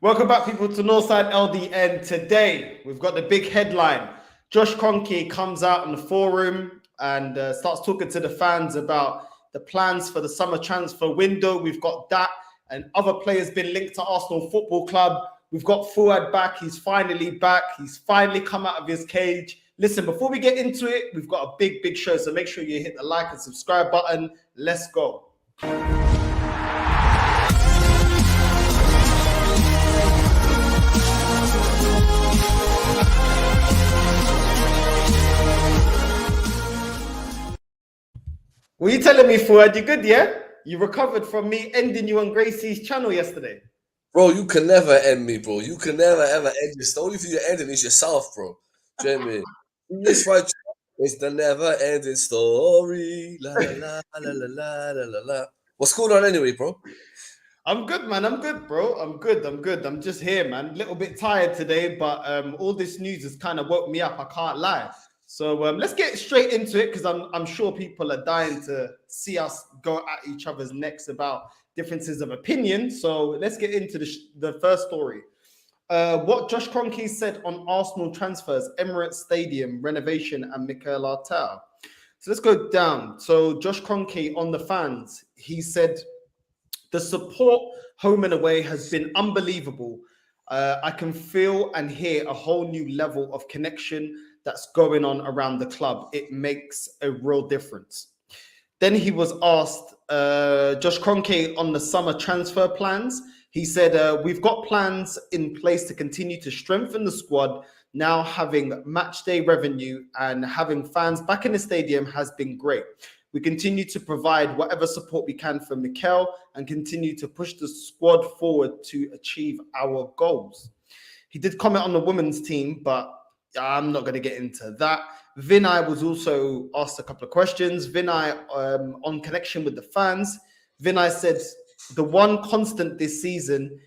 Welcome back, people, to Northside LDN. Today, we've got the big headline. Josh Kroenke comes out in the forum and starts talking to the fans about the plans for the summer transfer window. We've got that, and other players been linked to Arsenal Football Club. We've got Fuad back. He's finally back. He's finally come out of his cage. Listen, before we get into it, we've got a big show, so make sure you hit the like and subscribe button. Let's go. What are you telling me, Fuad? You good, yeah? You recovered from me ending you on Gracie's channel yesterday. Bro, you can never end me, bro. You can never ever end this. The only thing you're ending is yourself, bro. Do you know what I mean? This right, it's the never-ending story. La la la la la la la la. What's going on anyway, bro? I'm good, man. I'm good, bro. I'm good. I'm just here, man. A little bit tired today, but all this news has kind of woke me up. I can't lie. So let's get straight into it because I'm sure people are dying to see us go at each other's necks about differences of opinion. So let's get into the first story. What Josh Kroenke said on Arsenal transfers, Emirates Stadium renovation, and mikel arteta. So let's go down. So Josh Kroenke on the fans, he said, the support home and away has been unbelievable. I can feel and hear a whole new level of connection that's going on around the club. It makes a real difference. Then he was asked, Josh Kroenke, on the summer transfer plans. He said, we've got plans in place to continue to strengthen the squad. Now having match day revenue and having fans back in the stadium has been great. We continue to provide whatever support we can for Mikel and continue to push the squad forward to achieve our goals. He did comment on the women's team, but I'm not going to get into that. Vinay was also asked a couple of questions. Vinay, on connection with the fans, Vinay said the one constant this season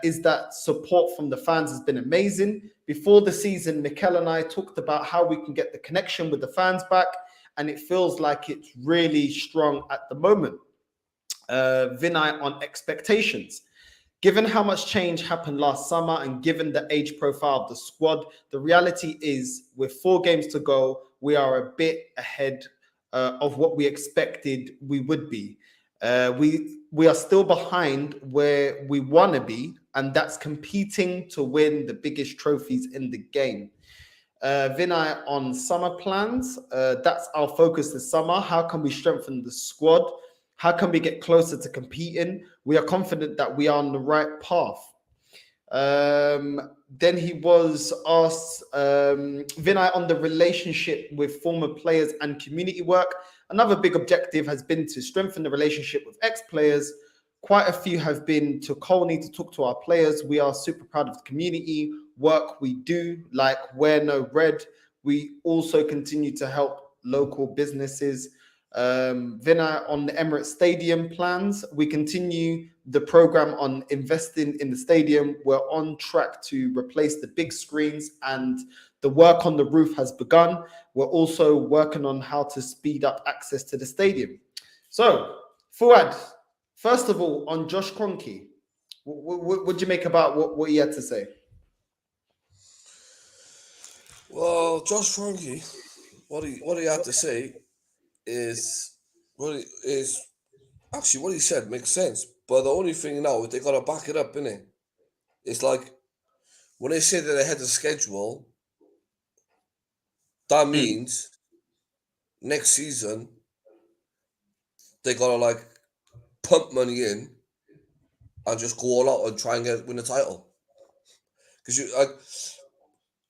is that support from the fans has been amazing. Before the season, Mikel and I talked about how we can get the connection with the fans back, and it feels like it's really strong at the moment. Vinay on expectations. Given how much change happened last summer and given the age profile of the squad, the reality is with 4 games to go, we are a bit ahead of what we expected we would be. We are still behind where we want to be, and that's competing to win the biggest trophies in the game. Vinay on summer plans. That's our focus this summer. How can we strengthen the squad? How can we get closer to competing? We are confident that we are on the right path. Then he was asked, Vinay, on the relationship with former players and community work. Another big objective has been to strengthen the relationship with ex-players. Quite a few have been to Colney to talk to our players. We are super proud of the community work we do, like Wear No Red. We also continue to help local businesses. Vinay on the Emirates Stadium plans. We continue the program on investing in the stadium. We're on track to replace the big screens and the work on the roof has begun. We're also working on how to speed up access to the stadium. So, Fuad, first of all, on Josh Kroenke, what do you make about what he had to say? Well, Josh Kroenke, what he had to say is actually what he said makes sense. But the only thing now, they gotta back it up, innit? It's like when they say that they had the schedule, that means next season they gotta like pump money in and just go all out and try and win the title. Because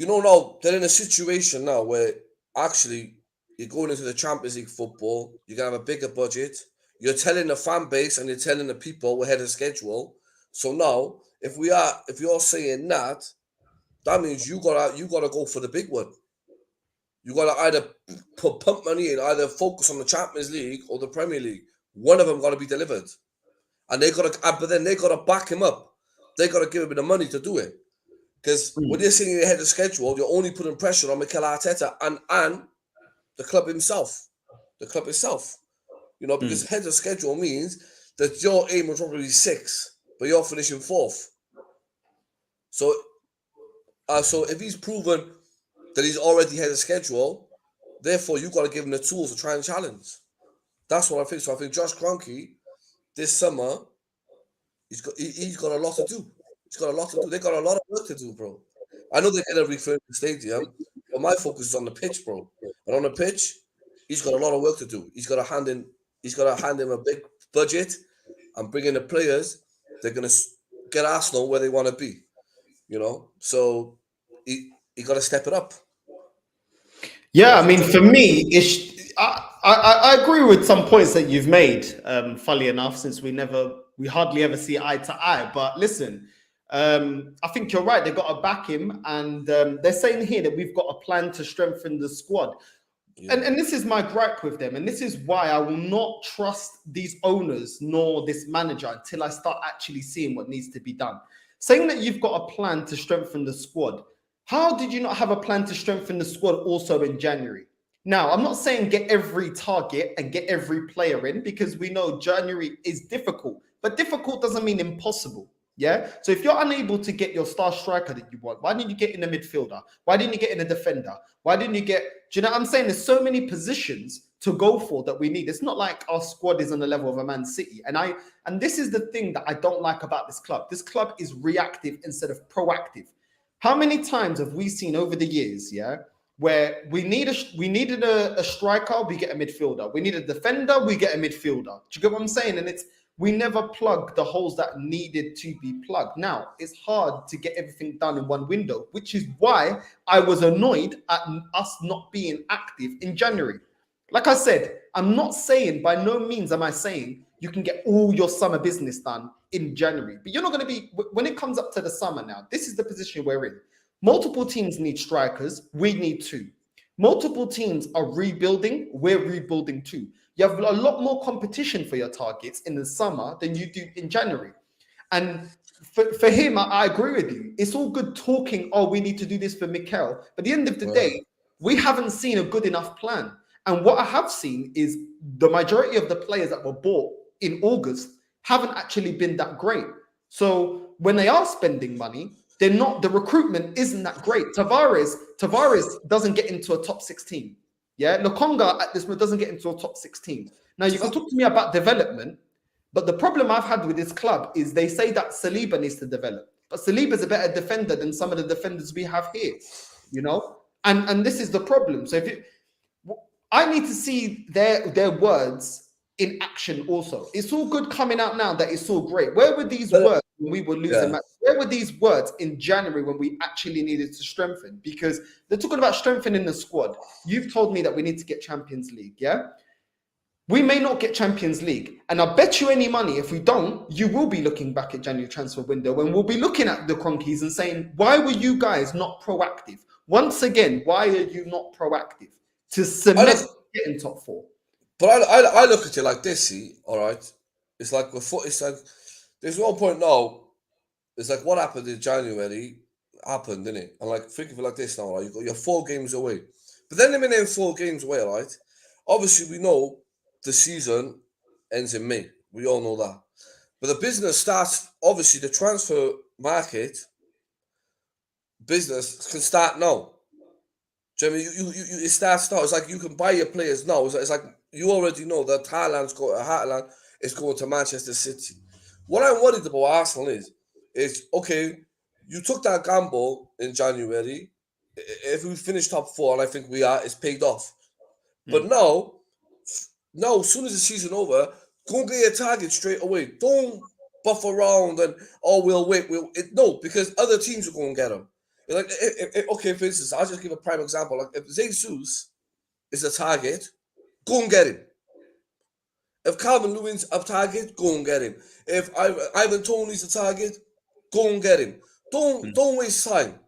now they're in a situation now where actually you're going into the Champions League football, you're gonna have a bigger budget. You're telling the fan base and you're telling the people we're ahead of schedule. So now, if you're saying that, that means you gotta go for the big one. You gotta either pump money in, either focus on the Champions League or the Premier League. One of them gotta be delivered, and but then they gotta back him up. They gotta give him the money to do it. Because when you're saying you're ahead of schedule, you're only putting pressure on Mikel Arteta and the club himself. The club itself. Because head of schedule means that your aim was probably 6th, but you're finishing 4th. So, so if he's proven that he's already had a schedule, therefore you got to give him the tools to try and challenge. That's what I think. So I think Josh Kroenke this summer, he's got a lot to do. He's got a lot to do. They got a lot of work to do, bro. I know they're gonna refurbish the stadium, but my focus is on the pitch, bro. And on the pitch, he's got a lot of work to do. He's got to hand him a big budget and bring in the players. They're gonna get Arsenal where they want to be. So he got to step it up. Yeah, I mean, for me, I agree with some points that you've made. Funnily enough, since we hardly ever see eye to eye. But listen, I think you're right. They got to back him, and they're saying here that we've got a plan to strengthen the squad. Yeah. And this is my gripe with them, and this is why I will not trust these owners nor this manager until I start actually seeing what needs to be done. Saying that you've got a plan to strengthen the squad. How did you not have a plan to strengthen the squad also in January? Now, I'm not saying get every target and get every player in, because we know January is difficult, but difficult doesn't mean impossible. Yeah. So if you're unable to get your star striker that you want, why didn't you get in a midfielder? Why didn't you get in a defender? Why didn't you get, do you know what I'm saying? There's so many positions to go for that we need. It's not like our squad is on the level of a Man City. And this is the thing that I don't like about this club. This club is reactive instead of proactive. How many times have we seen over the years, yeah, where we needed a striker, we get a midfielder. We need a defender, we get a midfielder. Do you get what I'm saying? And we never plug the holes that needed to be plugged. Now, it's hard to get everything done in one window, which is why I was annoyed at us not being active in January. Like I said, I'm not saying, by no means am I saying you can get all your summer business done in January. But you're not going to be, when it comes up to the summer now, this is the position we're in. Multiple teams need strikers. We need two. Multiple teams are rebuilding. We're rebuilding too. You have a lot more competition for your targets in the summer than you do in January. And for him, I agree with you. It's all good talking, oh, we need to do this for mikel. But at the end of the day, we haven't seen a good enough plan. And what I have seen is the majority of the players that were bought in August haven't actually been that great. So when they are spending money, the recruitment isn't that great. Tavares doesn't get into a top 16. Yeah, Lokonga at this point doesn't get into a top 16. Now, you can talk to me about development, but the problem I've had with this club is they say that Saliba needs to develop. But Saliba's a better defender than some of the defenders we have here, And this is the problem. So I need to see their words in action also. It's all good coming out now that it's all great. Where were these words when we were losing matches? Where were these words in January when we actually needed to strengthen? Because they're talking about strengthening the squad. You've told me that we need to get Champions League, yeah? We may not get Champions League. And I bet you any money, if we don't, you will be looking back at January transfer window and we'll be looking at the Kroenkes and saying, why were you guys not proactive? Once again, why are you not proactive to cement getting top four? But I look at it like this, see, all right? It's like there's one point now, it's like what happened in January happened, didn't it? And like think of it like this now, right? You're 4 games away. But then they're in 4 games away, right? Obviously, we know the season ends in May. We all know that. But the business starts, obviously, the transfer market business can start now. Do you know what I mean? It starts now. It's like you can buy your players now. It's like you already know that Haaland is going to Manchester City. What I'm worried about Arsenal is okay, you took that gamble in January. If we finish top 4, and I think we are, it's paid off. But now, as soon as the season over, go and get your target straight away. Don't buff around and we'll wait. No, because other teams will go and get them. Like, okay, for instance, I'll just give a prime example. Like, if Jesus is a target, go and get him. If Calvin Lewin's a target, go and get him. If Ivan Toney's a target, go and get him. Don't waste time.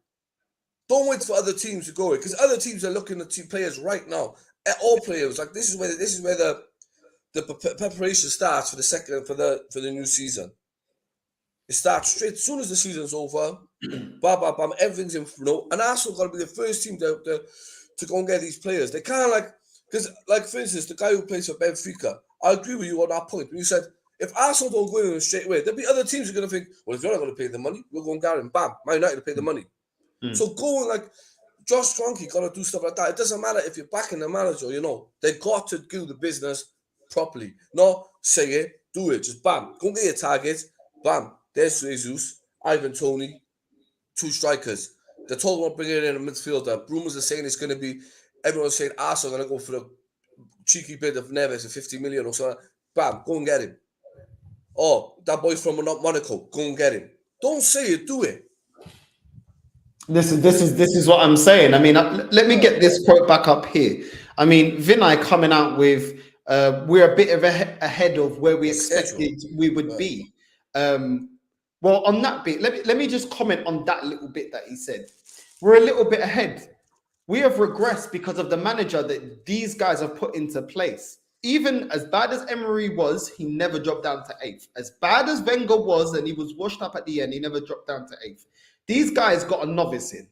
Don't wait for other teams to go in, because other teams are looking at players right now. At all players, like this is where the preparation starts for the new season. It starts straight as soon as the season's over. Bam, bam, bam, everything's in flow. And Arsenal got to be the first team to go and get these players. They can't because for instance, the guy who plays for Benfica, I agree with you on that point. You said If Arsenal don't go in straight away, there'll be other teams who are going to think, well, if you're not going to pay the money, we'll go and get him. Bam, Man United to pay the money. So going like Josh Kroenke got to do stuff like that. It doesn't matter if you're backing the manager, they got to do the business properly. Not say it, do it. Just bam, go and get your targets. Bam, there's Jesus, Ivan Toney, 2 strikers. They're talking about bringing in a midfielder. Rumours are saying it's going to be, everyone's saying Arsenal are going to go for the cheeky bid of Neves at 50 million or something. Bam, go and get him. Oh, that boy's from Monaco. Go and get him. Don't say it, do it. This is what I'm saying. I mean, let me get this quote back up here. I mean, Vinay coming out with, we're a bit of ahead of where we expected we would be. Well, on that bit, let me just comment on that little bit that he said. We're a little bit ahead. We have regressed because of the manager that these guys have put into place. Even as bad as Emery was, he never dropped down to 8th. As bad as Wenger was, and he was washed up at the end, he never dropped down to 8th. These guys got a novice in,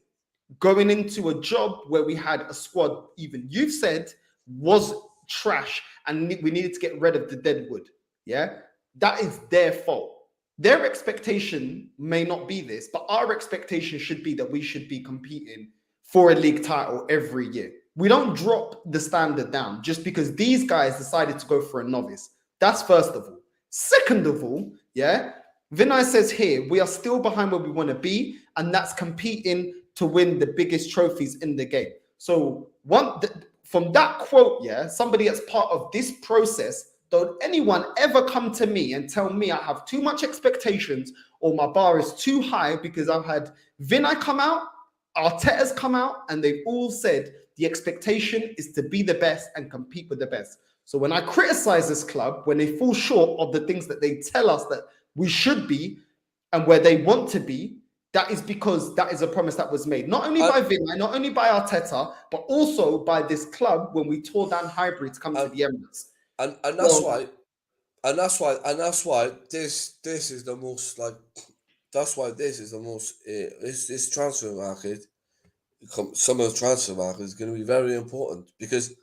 going into a job where we had a squad, even you've said, was trash, and we needed to get rid of the deadwood. Yeah, that is their fault. Their expectation may not be this, but our expectation should be that we should be competing for a league title every year. We don't drop the standard down just because these guys decided to go for a novice. That's first of all. Second of all, yeah, Vinay says here, we are still behind where we want to be, and that's competing to win the biggest trophies in the game. So from that quote, yeah, somebody that's part of this process, don't anyone ever come to me and tell me I have too much expectations or my bar is too high, because I've had Vinay come out, Arteta's come out, and they've all said the expectation is to be the best and compete with the best. So when I criticize this club, when they fall short of the things that they tell us that we should be and where they want to be, that is because that is a promise that was made, not only by Vinay, not only by Arteta, but also by this club when we tore down Highbury to come to the Emirates. And that's why this is the most this transfer market, summer transfer market is going to be very important, because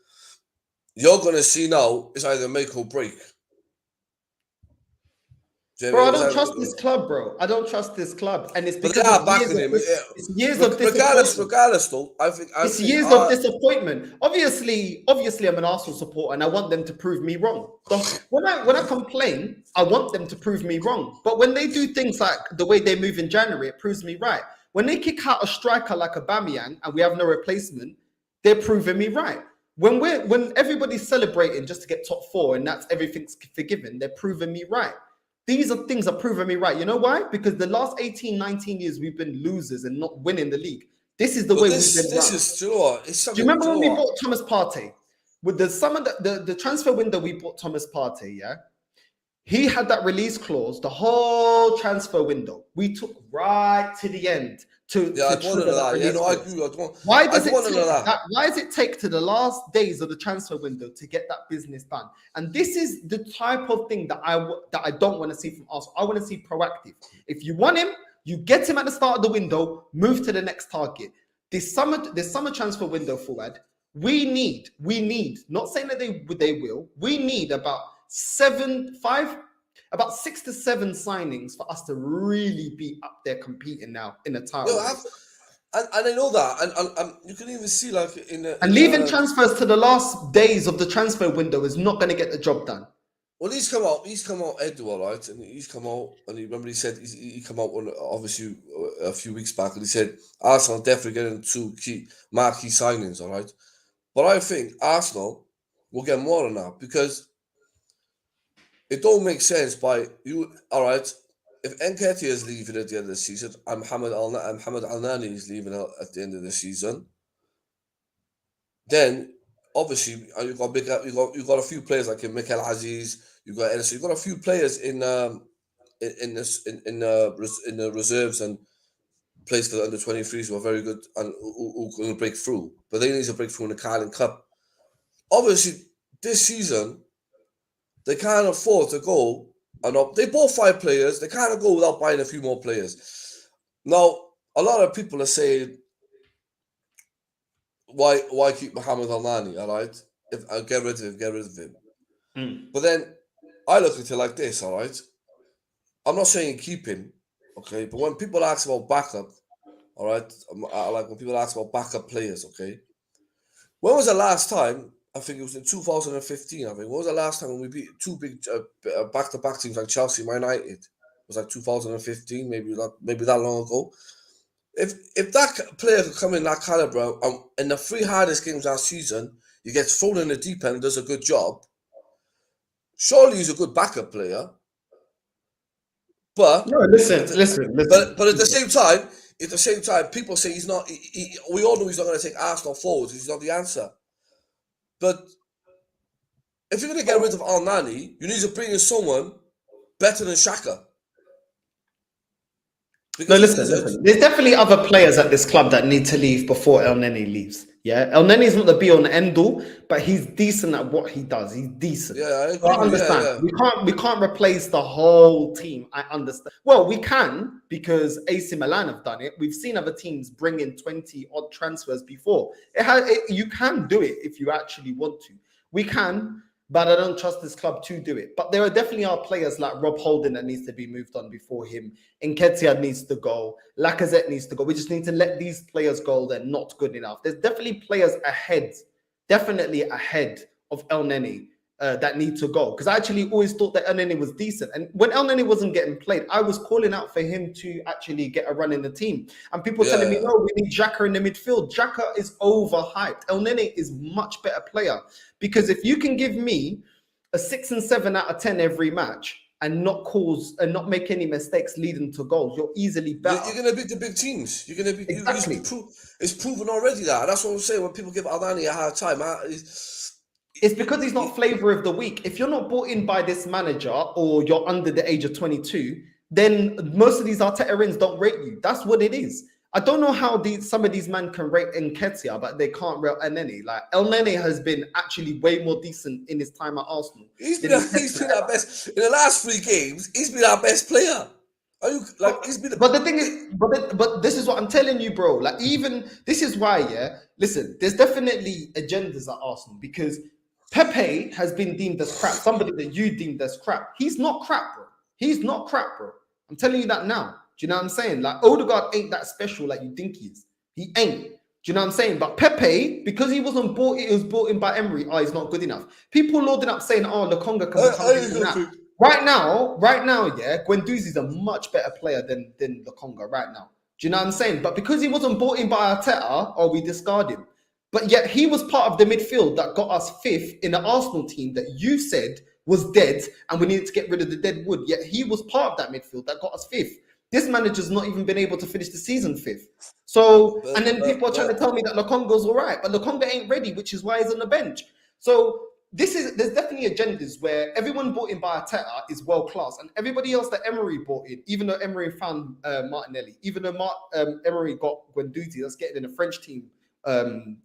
you're going to see now it's either make or break. Bro, I don't trust this club, bro. I don't trust this club, and it's because it's years of disappointment. Regardless, though, I think it's years of disappointment. Obviously, I'm an Arsenal supporter, and I want them to prove me wrong. So when I complain, I want them to prove me wrong. But when they do things like the way they move in January, it proves me right. When they kick out a striker like Aubameyang and we have no replacement, they're proving me right. When everybody's celebrating just to get top 4 and that's everything's forgiven, they're proving me right. These are things that are proving me right. You know why? Because the last 18, 19 years, we've been losers and not winning the league. This is the way we've been. This is true. Do you remember when we bought Thomas Partey? With the transfer window, we bought Thomas Partey, yeah? He had that release clause, the whole transfer window. We took right to the end to trigger that release clause. Why does it take to the last days of the transfer window to get that business done? And this is the type of thing that I don't want to see from Arsenal. I want to see proactive. If you want him, you get him at the start of the window, move to the next target. This summer transfer window forward, we need, not saying that they will, we need about 6 to 7 signings for us to really be up there competing now in the title. And I know that, and you can even see like leaving transfers to the last days of the transfer window is not going to get the job done. Well, he's come out, Edward, right? And he's come out, and remember he said he come out obviously a few weeks back, and he said Arsenal definitely getting 2 key marquee signings, all right? But I think Arsenal will get more than that, because it don't make sense by you. All right, if Nketiah is leaving at the end of the season, and Mohamed Al-Nani is leaving at the end of the season, then obviously you got a few players like Mikel Aziz, you got Edison, you got a few players in the reserves and players for the under-23s who are very good and who can break through, but they need to break through in the Carling Cup. Obviously, this season, they can't afford to go and they bought 5 players. They can't go without buying a few more players. Now, a lot of people are saying, why keep Mohamed Al-Nani, all right? If get rid of him. But then I look at it like this, all right? I'm not saying keeping, okay? But when people ask about backup, all right? Like when people ask about backup players, okay? When was the last time? I think it was in 2015. I think. When was the last time when we beat two big back-to-back teams like Chelsea, Man United? It was like 2015, maybe that long ago. If that player could come in that caliber in the three hardest games last season, he gets thrown in the deep end and does a good job. Surely he's a good backup player. But No, listen. But at the same time, people say he's not. We all know he's not going to take Arsenal forwards. He's not the answer. But if you're going to get rid of Al Nani, you need to bring in someone better than Xhaka. No, listen. There's definitely other players at this club that need to leave before El Neni leaves. Yeah, El Neni's not the be on end all, but he's decent at what he does. He's decent. Yeah, I agree. So I understand. Yeah. We can't replace the whole team. I understand. Well, we can because AC Milan have done it. We've seen other teams bring in 20 odd transfers before. You can do it if you actually want to. We can. But I don't trust this club to do it. But there are definitely players like Rob Holding that needs to be moved on before him. Nketiah needs to go. Lacazette needs to go. We just need to let these players go. They're not good enough. There's definitely players definitely ahead of El Neni that need to go. Because I actually always thought that El Neni was decent. And when El Neni wasn't getting played, I was calling out for him to actually get a run in the team. And people telling me, no, we need Xhaka in the midfield. Xhaka is overhyped. El Neni is much better player. Because if you can give me a 6 and 7 out of 10 every match and not make any mistakes leading to goals, you're easily better. You're going to beat the big teams. You're going to be exactly. It's proven already that. That's what I'm saying. When people give Aldani a hard time, it's because he's not flavor of the week. If you're not bought in by this manager or you're under the age of 22, then most of these Arteta-ins don't rate you. That's what it is. I don't know how some of these men can rate Nketiah, but they can't rate El Neni. Like El Neni has been actually way more decent in his time at Arsenal. He's been our best in the last 3 games. He's been our best player. But the thing is, but this is what I'm telling you, bro. Like even this is why, yeah. Listen, there's definitely agendas at Arsenal because Pepe has been deemed as crap. Somebody that you deemed as crap. He's not crap, bro. He's not crap, bro. I'm telling you that now. Do you know what I'm saying? Like Odegaard ain't that special like you think he is. He ain't. Do you know what I'm saying? But Pepe, because he wasn't bought, it was bought in by Emery. Oh, he's not good enough. People loading up saying, "Oh, Lokonga can become Right now, yeah, Guendouzi's a much better player than Lokonga right now. Do you know what I'm saying? But because he wasn't bought in by Arteta, we discard him. But yet he was part of the midfield that got us 5th in the Arsenal team that you said was dead and we needed to get rid of the dead wood. Yet he was part of that midfield that got us 5th. This manager's not even been able to finish the season 5th. So, and then people are trying to tell me that Lokonga's all right, but Lokonga ain't ready, which is why he's on the bench. So there's definitely agendas where everyone bought in by Arteta is world class, and everybody else that Emery bought in, even though Emery found Martinelli, even though Emery got Guendouzi, that's getting in a French team,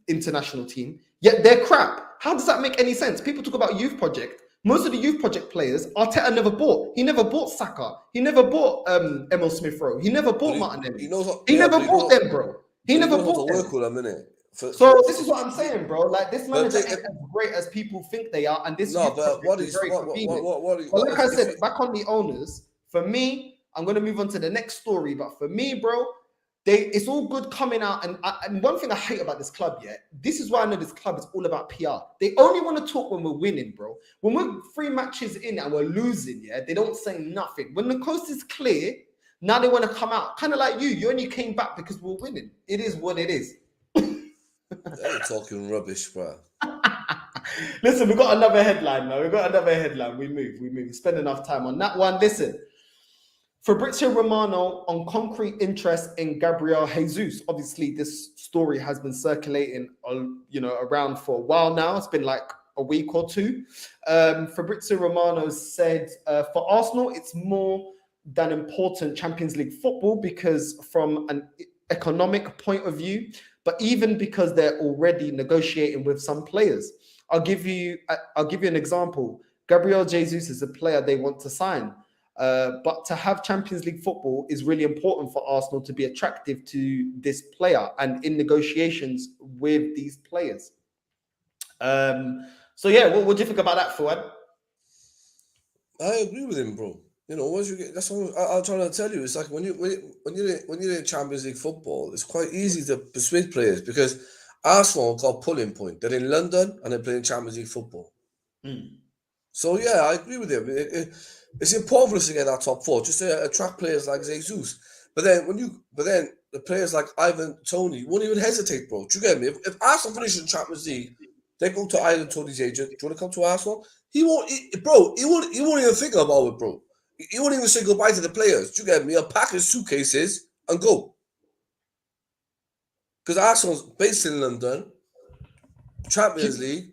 international team, yet they're crap. How does that make any sense? People talk about youth project. Most of the youth project players, Arteta never bought. He never bought Saka. He never bought Emil Smith-Rowe. He never bought Martinelli. He never bought them, bro. He never bought them. Work with them, innit? So this is what I'm saying, bro. Like this manager ain't as great as people think they are, and this like I said, back on the owners. For me, I'm gonna move on to the next story. But for me, bro, it's all good coming out. And one thing I hate about this club, yeah, this is why I know this club is all about PR. They only want to talk when we're winning, bro. When we're 3 matches in and we're losing, yeah, they don't say nothing. When the coast is clear, now they want to come out. Kind of like you. You only came back because we're winning. It is what it is. They're talking rubbish, bro. Listen, we got another headline now. We move. We spend enough time on that one. Listen. Fabrizio Romano on concrete interest in Gabriel Jesus. Obviously, this story has been circulating, around for a while now. It's been like a week or 2. Fabrizio Romano said, for Arsenal, it's more than important Champions League football because from an economic point of view, but even because they're already negotiating with some players. I'll give you an example. Gabriel Jesus is a player they want to sign. But to have Champions League football is really important for Arsenal to be attractive to this player and in negotiations with these players. So yeah, what do you think about that, Fuad? I agree with him, bro. You know, once you get that's what I'm trying to tell you. It's like when you're in Champions League football, it's quite easy to persuade players because Arsenal got pulling point. They're in London and they're playing Champions League football. Mm. So yeah, I agree with him. It's important for us to get that top four, just to attract players like Jesus. But then the players like Ivan, Tony won't even hesitate, bro. Do you get me? If Arsenal finish in Champions League, they go to Ivan Tony's agent. Do you want to come to Arsenal? He won't even think about it, bro. He won't even say goodbye to the players. Do you get me? He'll pack his suitcases and go. Because Arsenal's based in London, Champions League.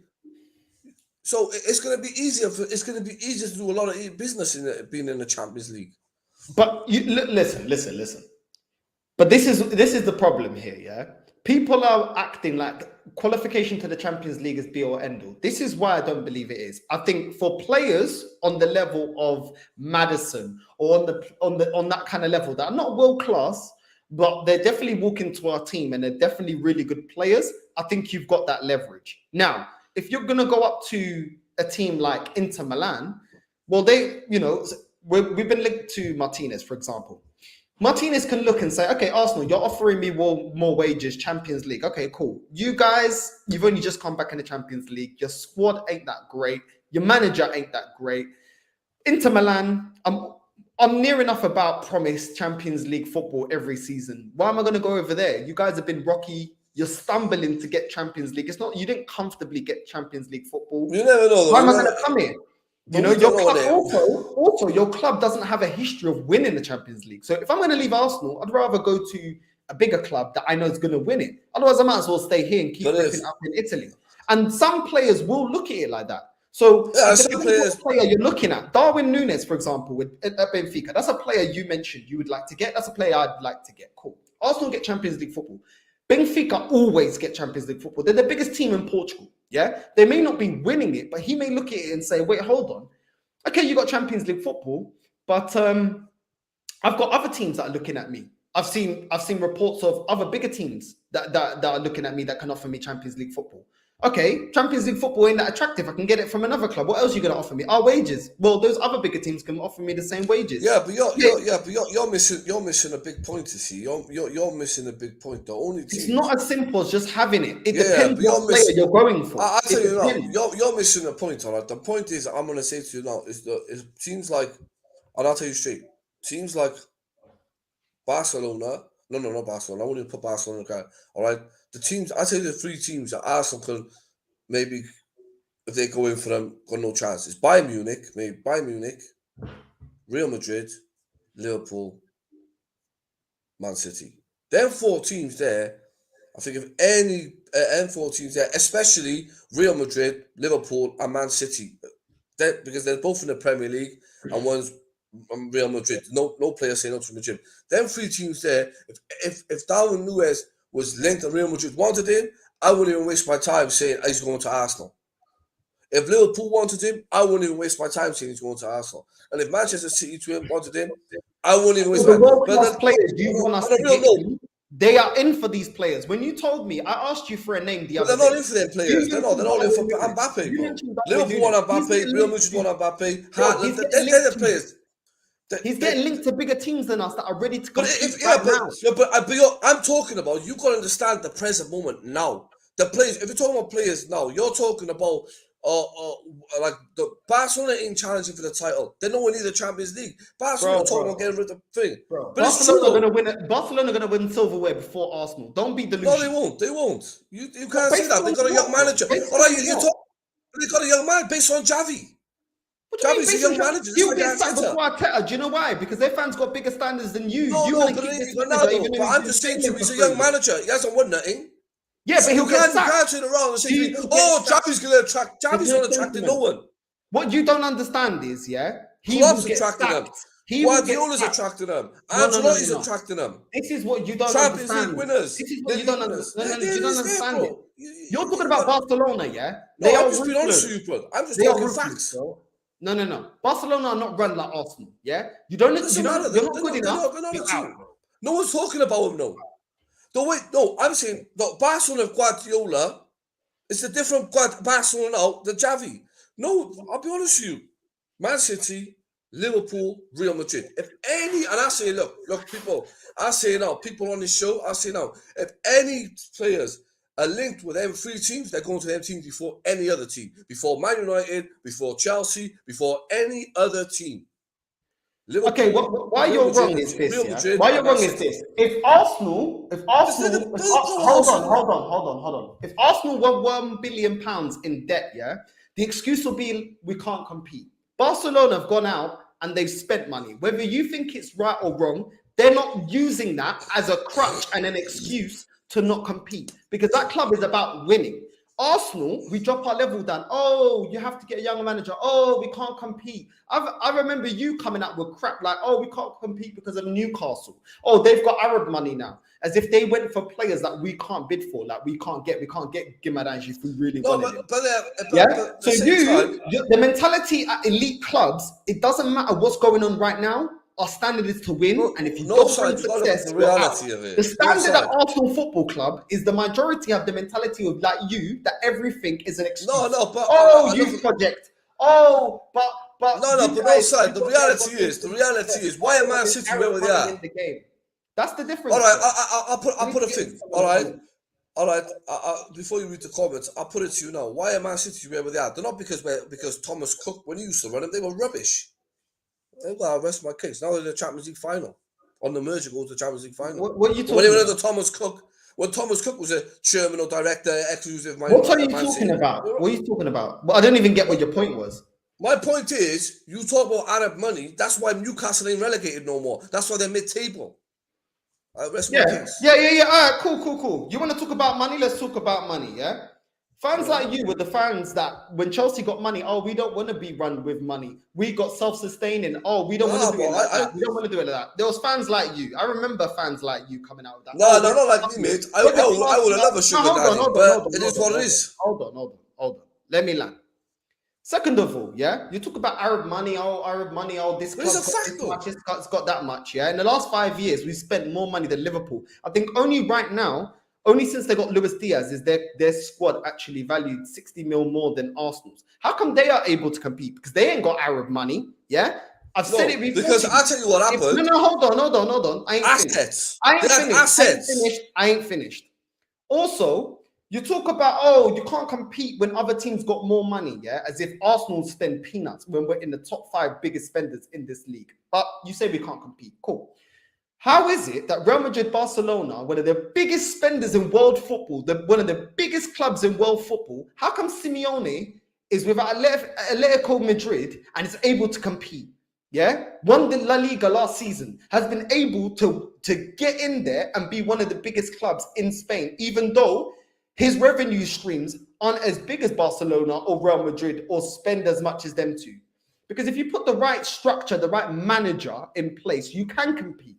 So it's going to be easier. It's going to be easier to do a lot of business being in the Champions League. But listen. But this is the problem here, yeah. People are acting like qualification to the Champions League is be or end all. This is why I don't believe it is. I think for players on the level of Madison or on that kind of level that are not world class, but they're definitely walking to our team and they're definitely really good players, I think you've got that leverage. Now, if you're gonna go up to a team like Inter Milan, well, we've been linked to Martinez, for example. Martinez can look and say, okay, Arsenal, you're offering me more wages, Champions League. Okay, cool. You guys, you've only just come back in the Champions League. Your squad ain't that great. Your manager ain't that great. Inter Milan, I'm near enough about promised Champions League football every season. Why am I going to go over there? You guys have been rocky. You're stumbling to get Champions League. It's not, you didn't comfortably get Champions League football. You never know. Why am I going to come here? You know, your club also your club doesn't have a history of winning the Champions League. So if I'm going to leave Arsenal, I'd rather go to a bigger club that I know is going to win it. Otherwise, I might as well stay here and keep ripping up in Italy. And some players will look at it like that. So what player you're looking at, Darwin Núñez, for example, at Benfica, that's a player you mentioned you would like to get. That's a player I'd like to get. Cool. Arsenal get Champions League football. Benfica always get Champions League football. They're the biggest team in Portugal. Yeah, they may not be winning it, but he may look at it and say, "Wait, hold on. Okay, you got Champions League football, but I've got other teams that are looking at me. I've seen reports of other bigger teams that are looking at me that can offer me Champions League football. Okay, Champions League football ain't that attractive. I can get it from another club. What else are you going to offer me? Our wages. Well, those other bigger teams can offer me the same wages. Yeah, but you're missing a big point. You see, you're missing a big point. The only it's not as simple as just having it. It depends what player you're going for. I tell you now, you're missing a point. All right, the point is, I'm going to say to you now, it seems like, and I'll tell you straight, seems like Barcelona. No, not Barcelona. I wouldn't put Barcelona in the crowd. All right, the teams. I tell you, the three teams that Arsenal can maybe, if they go in for them, got no chances. Bayern Munich, Real Madrid, Liverpool, Man City. Them four teams there, I think if any four teams there, especially Real Madrid, Liverpool, and Man City, because they're both in the Premier League and one's Real Madrid. No player saying no to Madrid. Them three teams there, if Darwin Núñez was linked and Real Madrid wanted him, I wouldn't even waste my time saying he's going to Arsenal. If Liverpool wanted him, I wouldn't even waste my time saying he's going to Arsenal. And if Manchester City wanted him, I wouldn't even waste my time. But players you want us to get, they are in for these players. When you told me, I asked you for a name the other day. They're not in for them players. They're not in for Mbappe, bro. Liverpool want Mbappe, Real Madrid want Mbappe. They're the players. He's getting linked to bigger teams than us that are ready to go. I'm talking about, you got to understand the present moment now. The players, if you're talking about players now, you're talking about like the Barcelona ain't challenging for the title. They're nowhere near the Champions League. Barcelona talking about getting rid of the thing. But Barcelona gonna win silverware before Arsenal. Don't be delusional. No, they won't. You can't say that. They got a young manager. They got a young man based on Xavi. Xavi's a young manager. You get signed before Arteta. Do you know why? Because their fans got bigger standards than you. But I'm just saying to you, he's a young manager. He hasn't won nothing. Yeah, but he'll get sacked. You can't turn around and say, Xavi's going to attract. Xavi's not attracting no one. What you don't understand is, clubs attracting them. Guardiola's attracting them. Ancelotti's attracting them. This is what you don't understand. Champions League winners. This is what you don't understand. You don't understand it. You're talking about Barcelona, yeah? No, I'm just being honest with you, bro. I'm just talking facts. No. Barcelona are not run like Arsenal, yeah? You're not good enough. No one's talking about them, no. I'm saying the Barcelona of Guardiola is a different Barcelona now than Xavi. No, I'll be honest with you. Man City, Liverpool, Real Madrid. If any, and I say, look, people, I say now, people on this show, I say now, if any players are linked with them three teams, they're going to them teams before any other team, before Man United, before Chelsea, before any other team. Liverpool, Okay, why Real you're Madrid, wrong is this, Real yeah? Madrid, Why and you're Man wrong is City. this. If Arsenal, hold on. If Arsenal were £1 billion in debt, yeah, the excuse will be we can't compete. Barcelona have gone out and they've spent money. Whether you think it's right or wrong, they're not using that as a crutch and an excuse to not compete because that club is about winning. Arsenal, we drop our level down. Oh, you have to get a younger manager. Oh, we can't compete. I remember you coming up with crap like, oh, we can't compete because of Newcastle. Oh, they've got Arab money now. As if they went for players that we can't bid for, like we can't get Gimadanji if we really wanted him. But So the mentality at elite clubs, it doesn't matter what's going on right now. Our standard is to win, and if you don't bring success, the reality of it. The standard at Arsenal Football Club is the majority have the mentality of like you that everything is an excuse. But youth project. Oh, but The reality is why am Man City where they are? In the game. That's the difference. All right, I'll put a thing. All right. Before you read the comments, I'll put it to you now. Why are Man City where they are? They're not because Thomas Cook, when he used to run them, they were rubbish. I'll rest my case. Now they're in the Champions League final. On the merger, go to the Champions League final. What are you talking about? When Thomas Cook was a chairman or director, exclusive. What are you talking about? What are you talking about? Well, I don't even get what your point was. My point is, you talk about Arab money. That's why Newcastle ain't relegated no more. That's why they're mid-table. Yeah. All right, cool. You want to talk about money? Let's talk about money, yeah? Fans like you were the fans that when Chelsea got money, oh, we don't want to be run with money. We got self-sustaining. Oh, we don't want to do it like that. We don't want to do it like that. There was fans like you. I remember fans like you coming out with that. No, not like me, mate. I would have loved a sugar daddy, but it is what it is. Hold on. Let me land. Second of all, yeah, you talk about Arab money, this club's got that much, yeah. In the last 5 years, we've spent more money than Liverpool. I think only since they got Luis Diaz is their squad actually valued 60 mil more than Arsenal's. How come they are able to compete? Because they ain't got Arab money, yeah? I've said it before. Because I'll tell you what happened. Hold on. I ain't finished. Also, you talk about, you can't compete when other teams got more money, yeah? As if Arsenal spend peanuts when we're in the top 5 biggest spenders in this league. But you say we can't compete. Cool. How is it that Real Madrid, Barcelona, one of the biggest spenders in world football, one of the biggest clubs in world football, how come Simeone is with Atletico Madrid and is able to compete? Yeah, won the La Liga last season, has been able to get in there and be one of the biggest clubs in Spain, even though his revenue streams aren't as big as Barcelona or Real Madrid or spend as much as them two. Because if you put the right structure, the right manager in place, you can compete.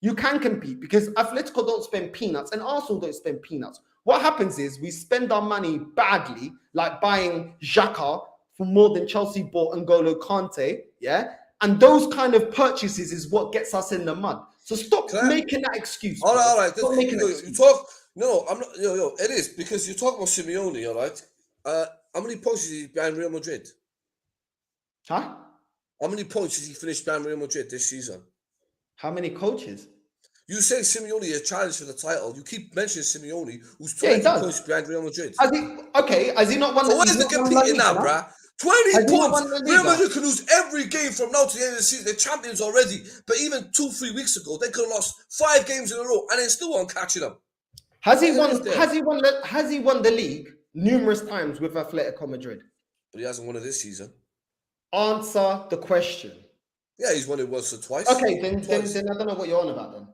You can compete because Atletico don't spend peanuts and Arsenal don't spend peanuts. What happens is we spend our money badly, like buying Xhaka for more than Chelsea bought N'Golo Kante, yeah? And those kind of purchases is what gets us in the mud. So stop making that excuse. All right. You talk. No, I'm not. It is because you talk about Simeone. All right. How many points is he behind Real Madrid? Huh? How many points has he finished behind Real Madrid this season? How many coaches? You say Simeone is a challenge for the title. You keep mentioning Simeone, who's 20 points behind Real Madrid. Has he not won? So where's the competing now, bruh? 20 points. Real Madrid can lose every game from now to the end of the season. They're champions already. But even 2-3 weeks ago, they could have lost 5 games in a row, and they still weren't catching them. Has he won the league numerous times with Atletico Madrid? But he hasn't won it this season. Answer the question. Yeah, he's won it once or twice. Okay, then I don't know what you're on about then.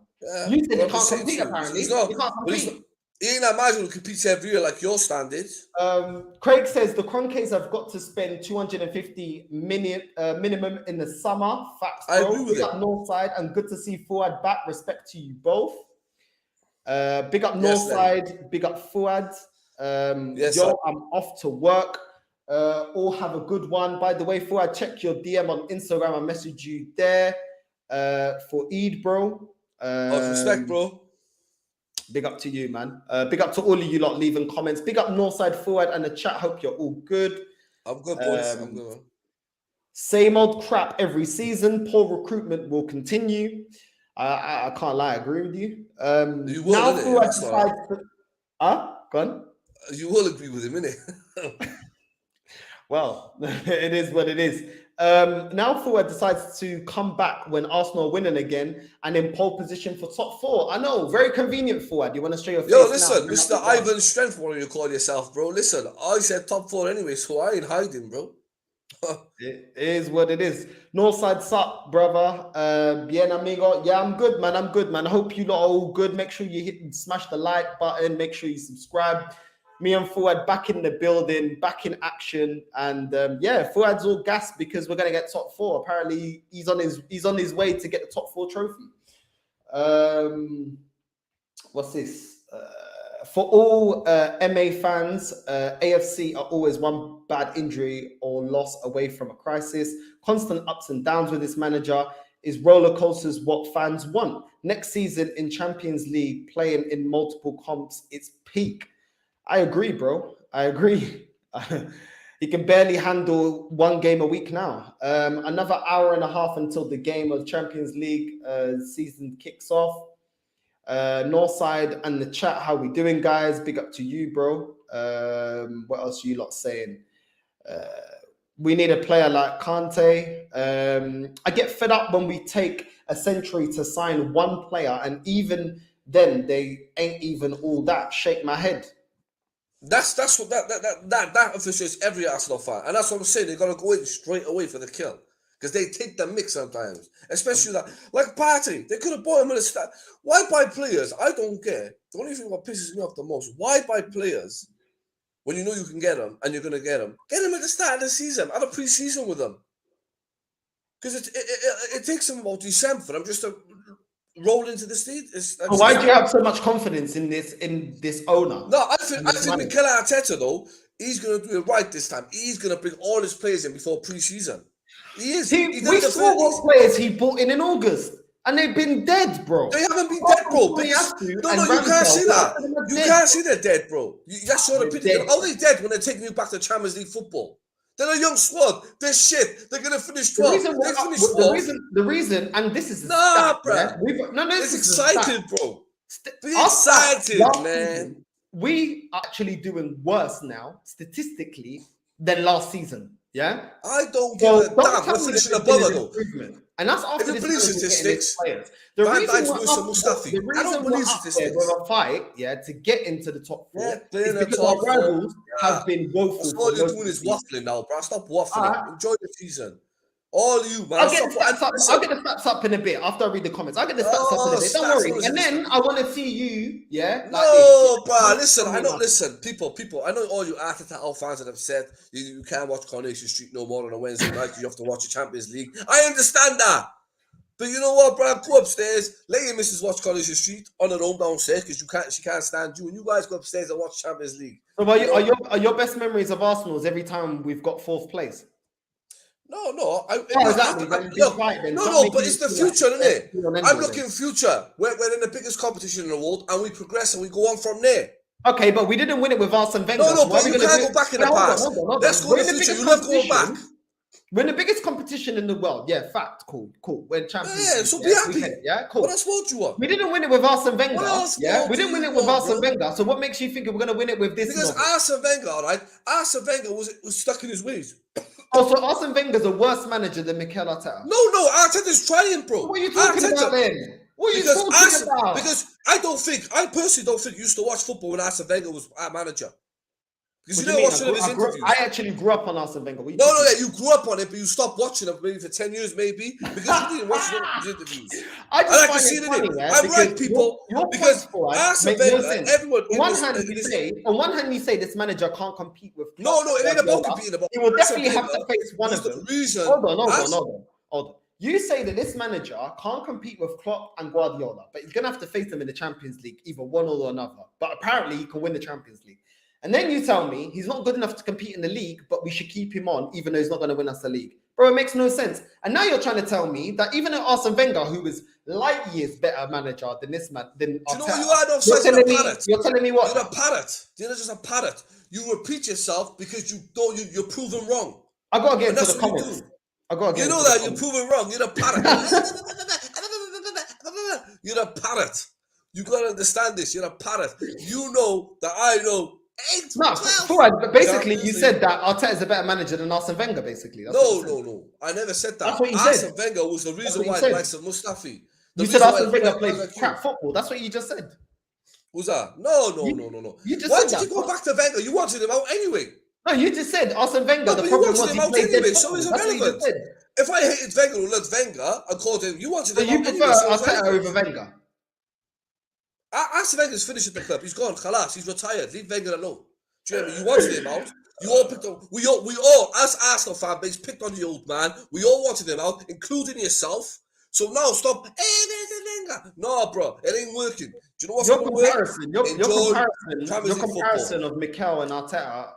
You said he can't compete, apparently. He can't compete. He ain't that man who competes every year like your standards. Craig says the Kroenkes have got to spend 250 minimum in the summer. Facts, bro. I agree with it. Northside, and good to see Fuad back. Respect to you both. Big up Northside, big up Fuad. I'm off to work. All have a good one. By the way, Fuad, check your DM on Instagram. I message you there for Eid, bro. Respect, bro. Big up to you, man. Big up to all of you lot leaving comments. Big up Northside Forward and the chat. Hope you're all good. I'm good, boys. I'm good, man. Same old crap every season. Poor recruitment will continue. I can't lie, I agree with you. You will, Now innit? Fuad That's all right. decides to... Huh? Go on. You will agree with him, innit? Well, it is what it is. Now Fuad decides to come back when Arsenal are winning again and in pole position for top 4. I know, very convenient, Fuad. You want to show your face Yo, now? listen, Mr. Ivan Strength, what you call yourself, bro. Listen, I said top 4 anyway, so I ain't hiding, bro. It is what it is. Northside sup, brother. Bien amigo. Yeah, I'm good, man. I'm good, man. I hope you lot are all good. Make sure you hit and smash the like button. Make sure you subscribe. Me and Fuad back in the building, back in action, and yeah, Fuad's all gassed because we're gonna get top 4. Apparently, he's on his way to get the top 4 trophy. What's this? For all MA fans, AFC are always one bad injury or loss away from a crisis. Constant ups and downs with this manager is roller coasters what fans want. Next season in Champions League, playing in multiple comps, it's peak. I agree, bro. I agree. He can barely handle 1 game a week now. Another hour and a half until the game of Champions League season kicks off. Northside and the chat, how we doing, guys? Big up to you, bro. What else are you lot saying? We need a player like Kante. I get fed up when we take a century to sign one player, and even then they ain't even all that. Shake my head. That's what that officiates every Arsenal fan, and that's what I'm saying. They're gonna go in straight away for the kill because they take the mix sometimes, especially that like Partey. They could have bought him in a start. Why buy players? I don't care. The only thing what pisses me off the most: why buy players when you know you can get them and you're gonna get them? Get them at the start of the season. Have a pre-season with them because it takes them about December for them just to roll into the stage. Why do you have so much confidence in this owner? No, I think Mikel Arteta though, he's gonna do it right this time. He's gonna bring all his players in before pre-season. He is. We saw what players he brought in August, and they've been dead, bro. They haven't been dead, bro. You can't see that. You can't see they're dead, bro. That's sort of pity. They're only dead when they're taking you back to Champions League football. They're a young squad. They're shit. They're gonna finish 12. The reason, and this is bro. Yeah? It's excited, bro. Be excited, man. We are actually doing worse now, statistically, than last season. Yeah, I don't give a damn. We're finishing above it though. And that's after the police statistics. The reason we're up there with a fight, to get into the top 4, is because our rivals have been woeful. All you're doing is waffling now, bro. Stop waffling. Enjoy the season. All you, man. I'll get the stats up in a bit after I read the comments. I'll get the stats up in a bit. Don't worry. And then I want to see you, bro. Listen, I know. Listen, people. I know all you Arteta fans that have said you can't watch Coronation Street no more on a Wednesday night. You have to watch the Champions League. I understand that, but you know what, bro? Go upstairs. Let your missus watch Coronation Street on her own downstairs because she can't stand you. And you guys go upstairs and watch Champions League. So are your best memories of Arsenal's every time we've got 4th place? No. Exactly. But it's the future, isn't it? I'm looking future. We're in the biggest competition in the world, and we progress and we go on from there. Okay, but we didn't win it with Arsene Wenger. But you can't go back in the past. Let's go in the future. You love going back. We're in the biggest competition in the world. Yeah, fact. Cool. We're champions. Yeah, so be happy. Cool. What else would you want? We didn't win it with Arsene Wenger. We didn't win it with Arsene Wenger. So what makes you think we're going to win it with this? Because Arsene Wenger, all right? Arsene Wenger was stuck in his ways. So Arsene Wenger's a worse manager than Mikel Arteta? No, Arteta's trying, bro. What are you talking about then? What are you talking about? Because I personally don't think you used to watch football when Arsene Wenger was our manager. Because you never watched his interviews. I actually grew up on Arsene Wenger. You grew up on it, but you stopped watching it maybe for 10 years, maybe, because you didn't watch his interviews. I like to see it funny, I'm right, people, because Arsene Wenger, everyone... On one hand, you say this manager can't compete with... No, it ain't about competing. He will definitely have to face one of them. Hold on. You say that this manager can't compete with Klopp and Guardiola, but he's going to have to face them in the Champions League, either one or another. But apparently, he can win the Champions League. And then you tell me he's not good enough to compete in the league, but we should keep him on, even though he's not going to win us the league. Bro, it makes no sense. And now you're trying to tell me that even Arsene Wenger, who is light years better manager than this man, than Arteta, you know what you are? You're telling me what? You're a parrot. You're just a parrot. You repeat yourself because you're proven wrong. I got to get into the comments. I gotta get You know into the that you're comments. proven wrong. You're a parrot. You're a parrot. You gotta understand this. You're a parrot. You know that I know 8, No, 12. Fuad, but basically Champions you League. said that Arteta is a better manager than Arsene Wenger. Basically, that's what you said. No. I never said that. That's what you Arsene said. Wenger was the what reason you why said. the likes of Mustafi. You said Arsene Wenger played crap football. That's what you just said. Who's that? No. You just Why said did that. you go back to Wenger? You wanted him out anyway. No, you just said Arsene Wenger. No, the but you problem wanted was him he out played anyway, dead so football. it's That's what you just irrelevant. said. If I hated Wenger or loved Wenger, I called him. You wanted So him you out prefer anyway. So it's Arteta irrelevant. over Wenger? Arsene Wenger's finished at the club. He's gone. Khalas. He's retired. Leave Wenger alone. Do you know what I mean? You wanted him out. You all picked on. We all, as Arsenal fan base, picked on the old man. We all wanted him out, including yourself. So now stop. Hey, there's Wenger. No, bro, it ain't working. Do you know what's Your going to work? comparison of Mikel and Arteta,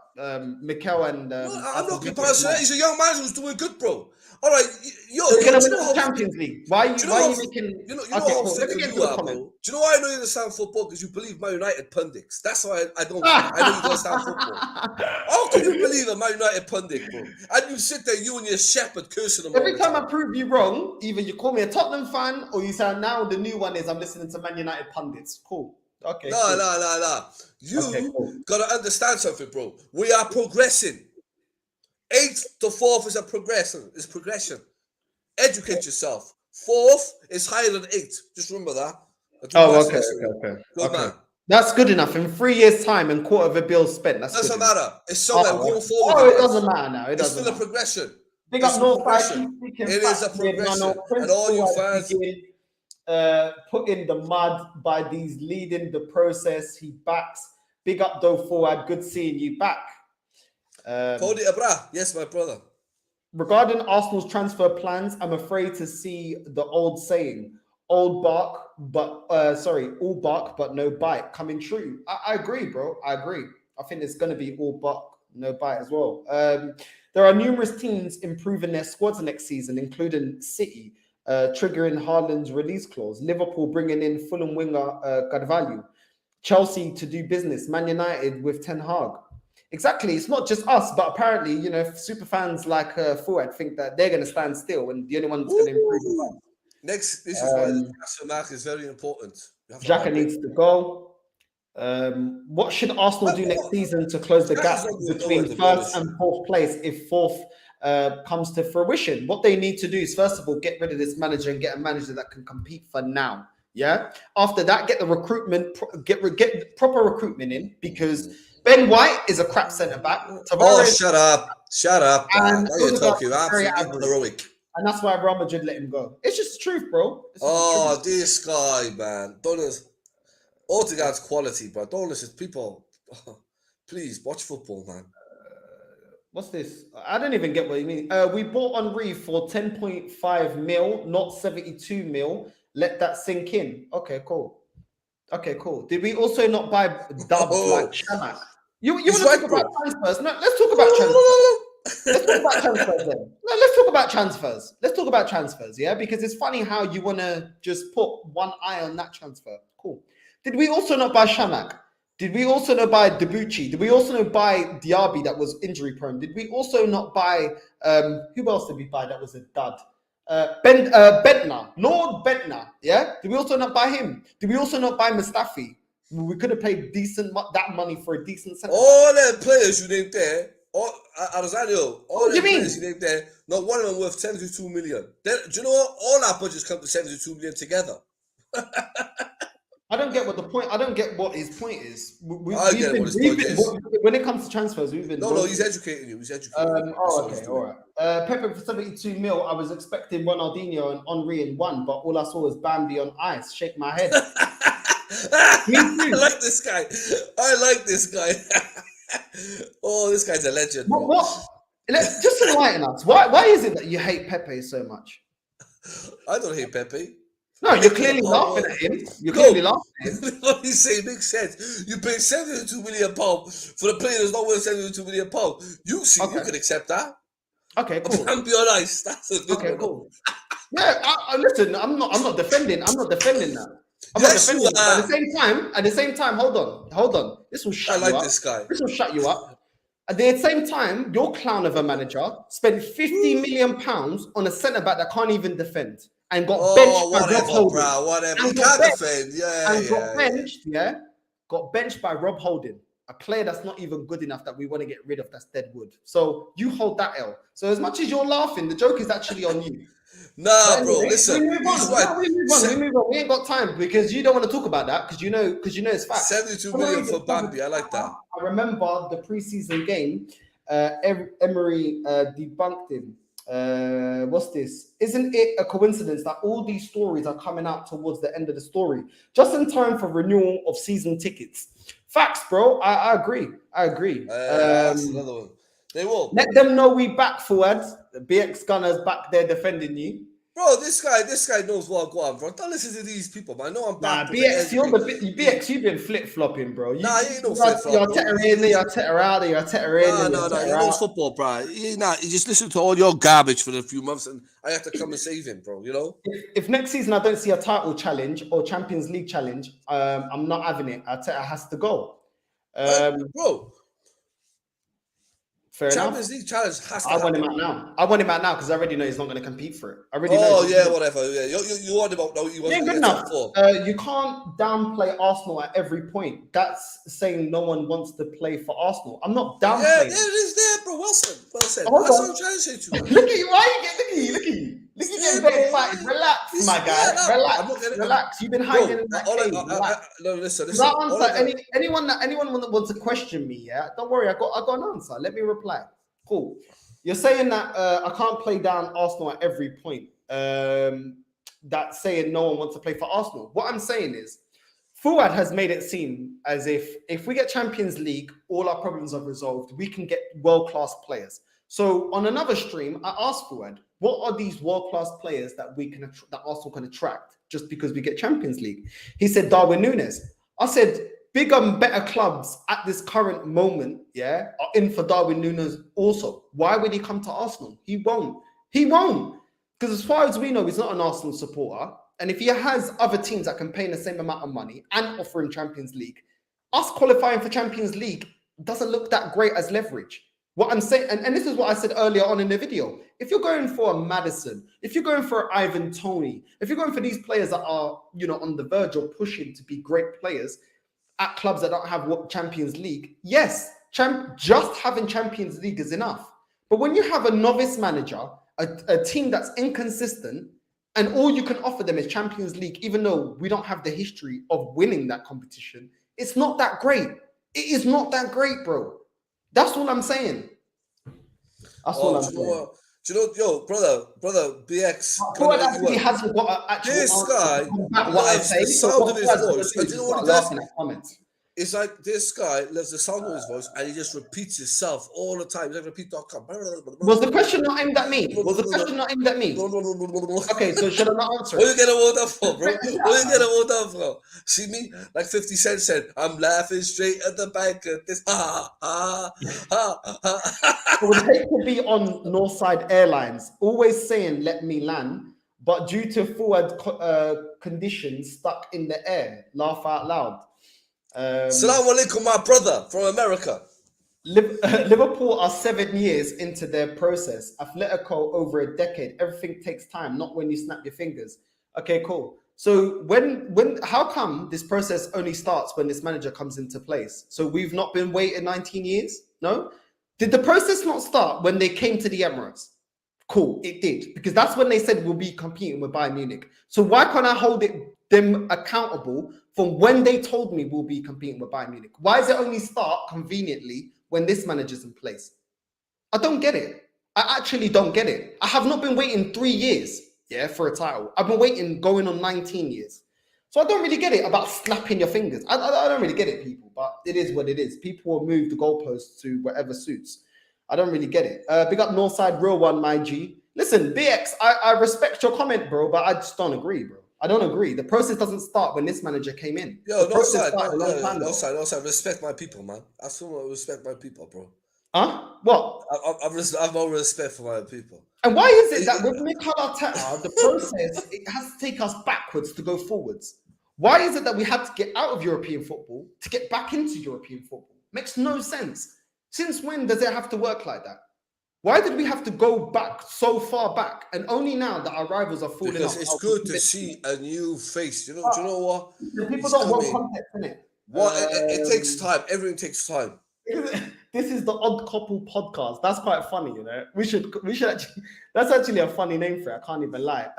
Mikel and I'm not comparing. He's a young man who's doing good, bro. All right, you're gonna win the Champions League. Why are you making? You know how fickle you are, bro. Do you know why I know you understand football? Because you believe Man United pundits. That's why I don't. I know you understand football. How can you believe a Man United pundit, bro? And you sit there, you and your shepherd, cursing them. Every time I prove you wrong, either you call me a Tottenham fan or you say now the new one is I'm listening to Man United pundits. Cool. Okay. No. You gotta understand something, bro. We are progressing. 8th to 4th is a progression. It's progression. Educate yourself. 4th is higher than 8th. Just remember that. Okay. Good man. That's good enough. In 3 years' time and quarter of a bill spent. That's doesn't good matter. enough. It's somewhere going forward. Oh, it doesn't matter now. It's still a progression. Big up North Side. It is a progression. And all you fans. Put in the mud by these leading the process. He backs. Big up though forward. Good seeing you back. Cody Abra. Yes, my brother. Regarding Arsenal's transfer plans, I'm afraid to see the old saying, all bark, but no bite coming true. I agree, bro. I agree. I think it's going to be all bark, no bite as well. There are numerous teams improving their squads next season, including City, triggering Haaland's release clause, Liverpool bringing in Fulham winger Carvalho, Chelsea to do business, Man United with Ten Hag. Exactly, it's not just us, but apparently, super fans like Fuad think that they're going to stand still and the only one that's going to improve. Next, this is why the transfer market is very important. Xhaka needs to go. What should Arsenal do next season to close the gap between 1st and 4th place if 4th comes to fruition? What they need to do is, first of all, get rid of this manager and get a manager that can compete for now. Yeah. After that, get the recruitment, get proper recruitment in, because Ben White is a crap centre back. Shut up. And what are you talking about? Heroic. And that's why Real Madrid let him go. It's just the truth, bro. This guy, man. Don't listen. Odegaard's quality, bro. Don't listen to people. Please watch football, man. What's this? I don't even get what you mean. We bought Henry for 10.5 mil, not 72 mil. Let that sink in. Okay, cool. Did we also not buy Dub like Shamak? You want to talk about transfers? No, let's talk about transfers. Let's talk about transfers then. No, let's talk about transfers. Yeah, because it's funny how you want to just put one eye on that transfer. Cool. Did we also not buy Shamak? Did we also not buy Debuchy? Did we also not buy Diaby that was injury prone? Did we also not buy who else did we buy that was a dud? Bentner, Lord Bentner, yeah? Did we also not buy him? Did we also not buy Mustafi? We could have paid that money for a decent centre. All the players you named there, all the players you named there, not one of them worth 72 million. Do you know what? All our budgets come to 72 million together. I don't get what the point. I don't get what his point is. When it comes to transfers, we've been. No, he's educating you. Okay, all right. Pepe for 72 mil. I was expecting Ronaldinho and Henry in one, but all I saw was Bambi on ice. Shake my head. I like this guy. Oh, this guy's a legend. What? Just enlighten us. Why is it that you hate Pepe so much? I don't hate Pepe. No, you're clearly laughing at him. You're clearly laughing at him. What he's saying makes sense. You pay £72 million for the player that's not worth £72 million. You can accept that. Okay, cool. And be honest. That's a good one. Cool. Yeah, listen, I'm not defending that. At the same time, hold on. This will shut you up. This guy. This will shut you up. At the same time, your clown of a manager spent £50 million on a centre back that can't even defend and got benched by Rob whatever, Holding. bro. Whatever. He And can't got benched. defend. Yeah, And got yeah. benched, yeah. Got benched by Rob Holding, a player that's not even good enough that we want to get rid of. That's dead wood. So you hold that L. So as much as you're laughing, the joke is actually on you. Nah, But bro. anyway, Listen, we move on. right. We move on. We ain't got time because you don't want to talk about that because you know it's fact. 72 million for Bambi. I like that. I remember the preseason game. Emery debunked him. What's this? Isn't it a coincidence that all these stories are coming out towards the end of the story, just in time for renewal of season tickets? Facts, bro. I agree. That's another one. They will. Let them know we back forward. The BX Gunners back there defending you. Bro, this guy knows what go on, bro. Don't listen to these people, man. I know I'm back. Nah, BX, you've been flip-flopping, bro. Nah, you ain't no flip-flop. You're tether in, you're tether out, you're tether in. No, he knows football, bro. He just listen to all your garbage for a few months and I have to come and save him, bro, you know? If next season I don't see a title challenge or Champions League challenge, I'm not having it. Arteta has to go. Bro. Fair Champions enough. League challenge has to I want him out now because I already know he's not going to compete for it. I already know. Whatever. Yeah, you want him out now. You want good enough. You can't downplay Arsenal at every point. That's saying no one wants to play for Arsenal. I'm not downplaying. Yeah, it is there, bro. Well said. That's what I'm trying to say to you. Look at you. Look at you getting very excited. Relax, my guy. Relax. You've been hiding in that cave. No, listen. Anyone that wants to question me, yeah, don't worry. I got an answer. Let me reply. Cool. You're saying that I can't play down Arsenal at every point. That's saying no one wants to play for Arsenal. What I'm saying is, Fuad has made it seem as if we get Champions League, all our problems are resolved. We can get world-class players. So on another stream, I asked Fuad, what are these world-class players that that Arsenal can attract just because we get Champions League? He said Darwin Núñez. I said bigger and better clubs at this current moment, yeah, are in for Darwin Núñez also. Why would he come to Arsenal? He won't. Because as far as we know, he's not an Arsenal supporter. And if he has other teams that can pay him the same amount of money and offer him Champions League, us qualifying for Champions League doesn't look that great as leverage. What I'm saying, and this is what I said earlier on in the video, if you're going for a Maddison, if you're going for Ivan Toney, if you're going for these players that are, on the verge of pushing to be great players at clubs that don't have Champions League, yes, just having Champions League is enough. But when you have a novice manager, a team that's inconsistent, and all you can offer them is Champions League, even though we don't have the history of winning that competition, it's not that great. It is not that great, bro. That's all I'm saying. That's all I'm saying. Do you know, brother, BX. He hasn't got an actual this guy loves the sound of his voice. And do you know what he does? It's like this guy loves the sound of his voice and he just repeats himself all the time. He's like repeat.com. Was the question not aimed at me? Okay, so should I not answer it? What are you getting all that for, bro? What are you getting all that for? See me? Like 50 Cent said, I'm laughing straight at the bank at this. I would hate to be on Northside Airlines, always saying, let me land, but due to forward conditions stuck in the air, laugh out loud. Assalamu alaikum, my brother from America. Liverpool are 7 years into their process. Atletico over a decade. Everything takes time, not when you snap your fingers. Okay, cool. So how come this process only starts when this manager comes into place? So we've not been waiting 19 years? No? Did the process not start when they came to the Emirates? Cool, it did. Because that's when they said we'll be competing with Bayern Munich. So why can't I hold them accountable from when they told me we'll be competing with Bayern Munich? Why does it only start conveniently when this manager's in place? I don't get it. I actually don't get it. I have not been waiting 3 years, for a title. I've been waiting going on 19 years. So I don't really get it about snapping your fingers. I don't really get it, people, but it is what it is. People will move the goalposts to whatever suits. I don't really get it. Big up Northside, real one, my G. Listen, BX, I respect your comment, bro, but I just don't agree, bro. I don't agree. The process doesn't start when this manager came in. Yo, no side. Respect my people, man. I still respect my people, bro. Huh? What? I've no respect for my people. And why is it that with Mikel Arteta, the process, it has to take us backwards to go forwards? Why is it that we had to get out of European football to get back into European football? Makes no sense. Since when does it have to work like that? Why did we have to go back so far back? And only now that our rivals are falling Because off. it's good to see a new face. You know, do you know what? The people don't want context, innit? What it takes time. Everything takes time. This is the Odd Couple podcast. That's quite funny, you know. We should actually. That's actually a funny name for it. I can't even lie.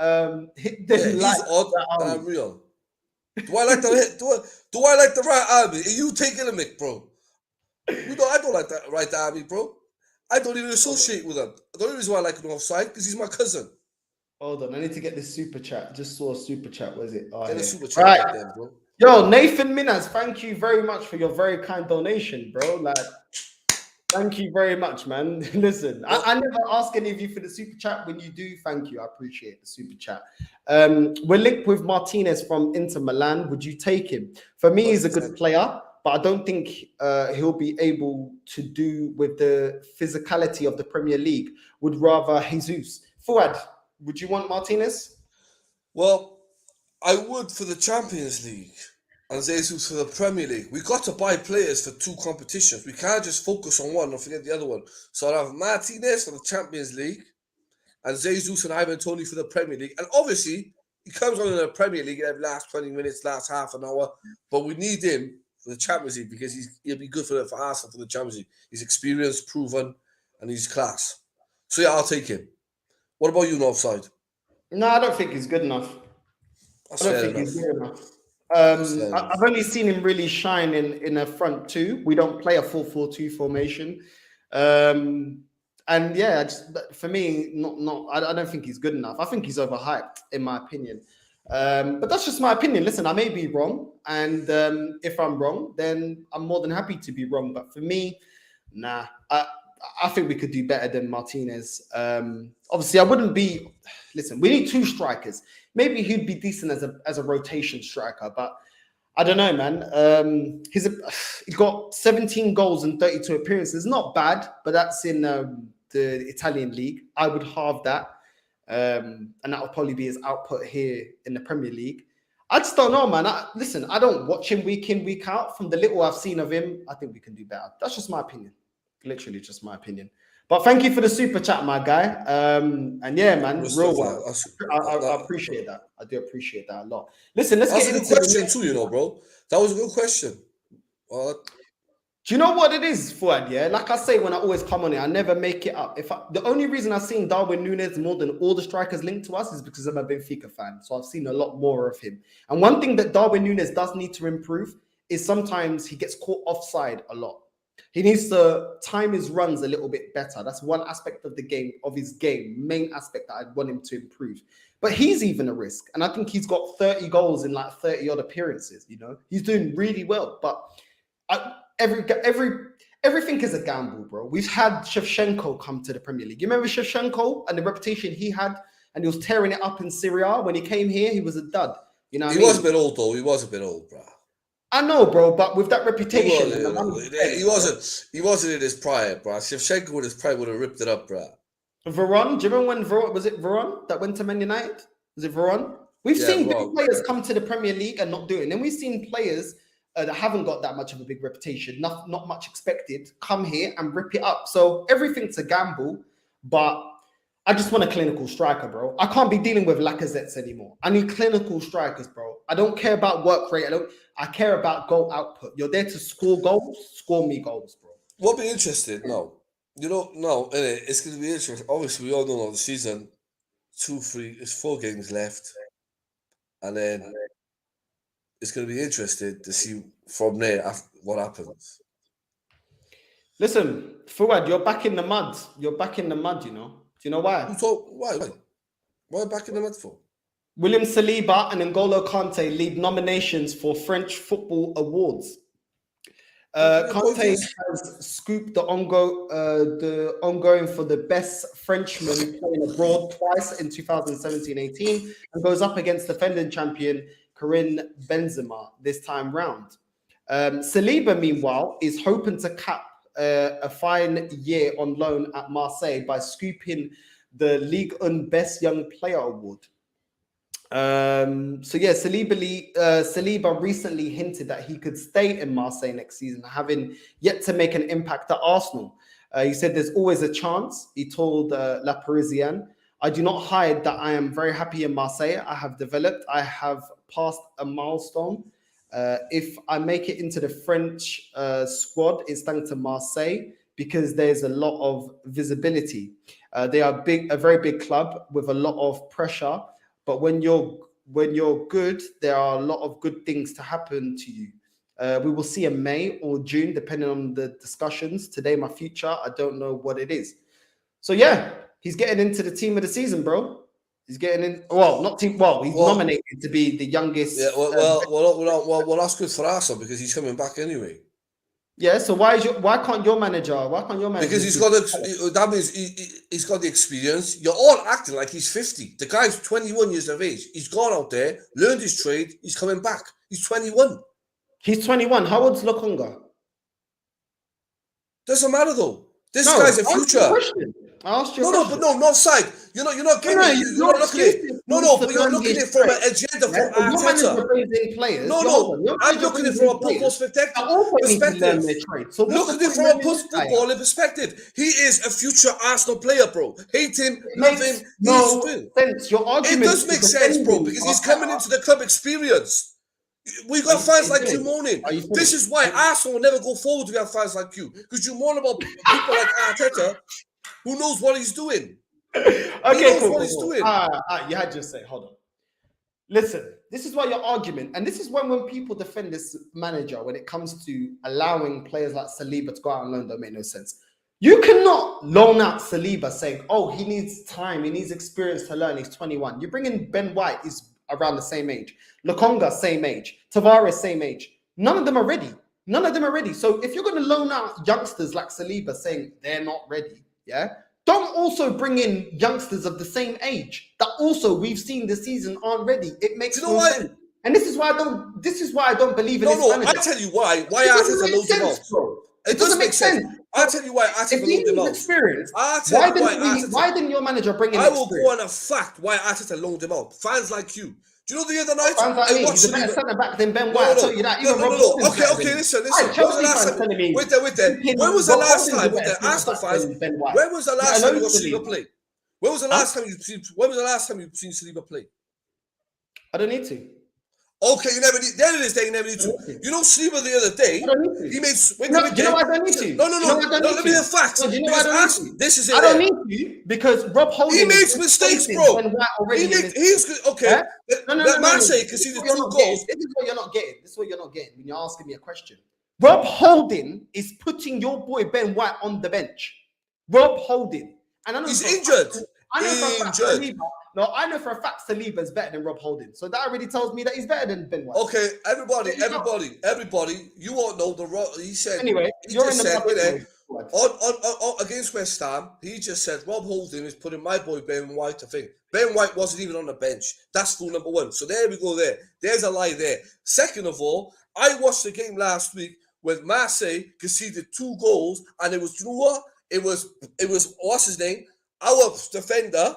He's odd and I'm real. Do I like the do I like the right army? Are you taking a mic, bro? I don't like that right army, bro. I don't even associate with him. The only reason why I like him offside because he's my cousin. Hold on, I need to get this super chat. Just saw a super chat. What is it? Oh, get yeah. a super chat right there, bro. Yo, Nathan Minas, thank you very much for your very kind donation, bro. Like, thank you very much, man. Listen, I never ask any of you for the super chat. When you do, thank you. I appreciate the super chat. We're linked with Martinez from Inter Milan. Would you take him? For me, he's a good player, but I don't think he'll be able to do with the physicality of the Premier League. Would rather Jesus. Fuad, would you want Martinez? Well, I would for the Champions League and Jesus for the Premier League. We got to buy players for two competitions. We can't just focus on one and forget the other one. So I'll have Martinez for the Champions League and Jesus and Ivan Toney for the Premier League. And obviously, he comes on in the Premier League every last 20 minutes, last half an hour. But we need him for the Champions League because he'll be good for Arsenal for the Champions League. He's experienced, proven, and he's class. So yeah, I'll take him. What about you, Northside? No, I don't think he's good enough. I don't think he's good enough. I've only seen him really shine in a front two. We don't play a 4-4-2 formation. And yeah, for me, I don't think he's good enough. I think he's overhyped, in my opinion. But that's just my opinion. Listen, I may be wrong. And if I'm wrong, then I'm more than happy to be wrong. But for me, nah. I think we could do better than Martinez. Obviously, I wouldn't be. Listen, we need two strikers. Maybe he'd be decent as a rotation striker, but I don't know, man. He got 17 goals and 32 appearances. Not bad, but that's in the Italian league. I would halve that, and that would probably be his output here in the Premier League. I just don't know, man. Listen, I don't watch him week in, week out. From the little I've seen of him, I think we can do better. That's just my opinion. Literally just my opinion. But thank you for the super chat, my guy. And yeah, man, real one. I appreciate that. I do appreciate that a lot. Listen, let's get into the question too, you know, bro. That was a good question. Do you know what it is, Fuad? Yeah, like I say when I always come on here, I never make it up. The only reason I've seen Darwin Núñez more than all the strikers linked to us is because I'm a Benfica fan. So I've seen a lot more of him. And one thing that Darwin Núñez does need to improve is sometimes he gets caught offside a lot. He needs to time his runs a little bit better. That's one aspect of the game, of his game, main aspect that I'd want him to improve. But he's even a risk. And I think he's got 30 goals in like 30 odd appearances, you know. He's doing really well. But everything is a gamble, bro. We've had Shevchenko come to the Premier League. You remember Shevchenko and the reputation he had? And he was tearing it up in Syria. When he came here, he was a dud. You know what I mean? He was a bit old, though. He was a bit old, bro. I know, bro, but with that reputation, he wasn't in his prime, bro. Shevchenko in his prime would have ripped it up, bro. Veron, do you remember when Veron that went to Man United? Was it Veron? We've seen big players come to the Premier League and not do it. And then we've seen players that haven't got that much of a big reputation, not much expected, come here and rip it up. So everything's a gamble, but I just want a clinical striker, bro. I can't be dealing with Lacazettes anymore. I need clinical strikers, bro. I don't care about work rate. I care about goal output. You're there to score goals, score me goals, bro. We'll be interested. No. You know, no, it's going to be interesting. Obviously, we all know the season, 4 games left. And then it's going to be interesting to see from there what happens. Listen, Fuad, you're back in the mud. You're back in the mud, you know. Do you know why? Why? Why back in the mud for? William Saliba and N'Golo Kante lead nominations for French football awards. Kante has scooped the ongoing for the best Frenchman playing abroad twice in 2017-18 and goes up against defending champion Karim Benzema this time round. Saliba, meanwhile, is hoping to cap a fine year on loan at Marseille by scooping the Ligue 1 Best Young Player Award. So yeah, Saliba recently hinted that he could stay in Marseille next season, having yet to make an impact at Arsenal. He said there's always a chance. He told La Parisienne, "I do not hide that I am very happy in Marseille. I have developed. I have passed a milestone. If I make it into the French squad, it's thanks to Marseille because there's a lot of visibility. They are a very big club with a lot of pressure. But when you're good, there are a lot of good things to happen to you. We will see in May or June, depending on the discussions. Today, my future, I don't know what it is." So yeah, he's getting into the team of the season, bro. He's getting in. Well, not team. Well, he's nominated to be the youngest. Yeah. Well, that's good for Arsenal because he's coming back anyway. Yeah. So why can't your manager? Because he's got that means he's got the experience. You're all acting like he's 50. The guy's 21 years of age. He's gone out there, learned his trade. He's coming back. He's 21. He's 21. How old's Lokonga? Doesn't matter though. This guy's a future. I asked you. No, not side. You're not getting it. You're not looking at it. But you're looking at it from an agenda from arteta. I'm looking at it from a football perspective. Look at it from a footballing perspective. He is a future Arsenal player, bro. Hate him, love him. No sense. Your argument. It does make sense, bro, because he's coming into the club experience. We got fans like you moaning. This is why Arsenal will never go forward if we have fans like you. Because you moan about people like Arteta, who knows what he's doing. Okay, cool. What he's doing. You had to say, hold on. Listen, this is why your argument, and this is when people defend this manager when it comes to allowing players like Saliba to go out on loan, don't make no sense. You cannot loan out Saliba saying, oh, he needs time, he needs experience to learn, he's 21. You bring in Ben White, he's around the same age. Lokonga, same age. Tavares, same age. None of them are ready. So if you're going to loan out youngsters like Saliba saying they're not ready, yeah, don't also bring in youngsters of the same age that also we've seen this season aren't ready. It makes no sense. And this is why I don't believe in this manager. I tell you why Arteta loads him out. It doesn't make sense. I'll tell you why Arteta loaned him out. Experience. Why didn't your manager bring in I will go on a fact why Arteta loaned him out. Fans like you. Do you know the other night? Fans like me. He's a better centre back than Ben White. I'll tell you that. Okay, listen. When was the last time? Wait there. When was the last time with the Arsenal fans? When was the last time you watched Saliba play? When was the last time you've seen Saliba play? I don't need to. Okay, you never need. Then it is that you never need to. You know, Saliba the other day, he made. You know I don't need to. No. Let me hear facts. No, you know I don't need to. This is it. I don't need to because Rob Holding. He makes mistakes, bro. He's okay. Marseille conceded 2 goals. This is what you're not getting. This is what you're not getting when you're asking me a question. Rob Holding is putting your boy Ben White on the bench. Rob Holding, and I know he's injured. I know for a fact Saliba is better than Rob Holding. So that already tells me that he's better than Ben White. Okay, everybody, you won't know he said. Anyway, you're in the on against West Ham. He just said Rob Holding is putting my boy Ben White to think. Ben White wasn't even on the bench. That's rule number 1. So there we go. There's a lie there. Second of all, I watched the game last week when Marseille conceded 2 goals, and it was, you know what? It was what's his name? Our defender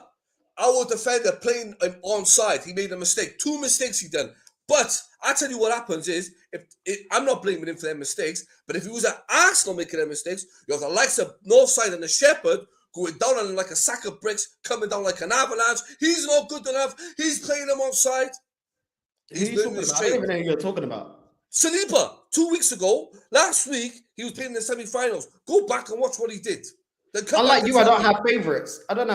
playing onside. He made a mistake. 2 mistakes he done. But I tell you what happens is, I'm not blaming him for their mistakes, but if he was at Arsenal making their mistakes, you have the likes of Northside and the Shepherd going down on him like a sack of bricks, coming down like an avalanche. He's not good enough. He's playing him onside. I don't even know who you're talking about. Saliba, 2 weeks ago, last week, he was playing in the semi-finals. Go back and watch what he did. Unlike you, I don't have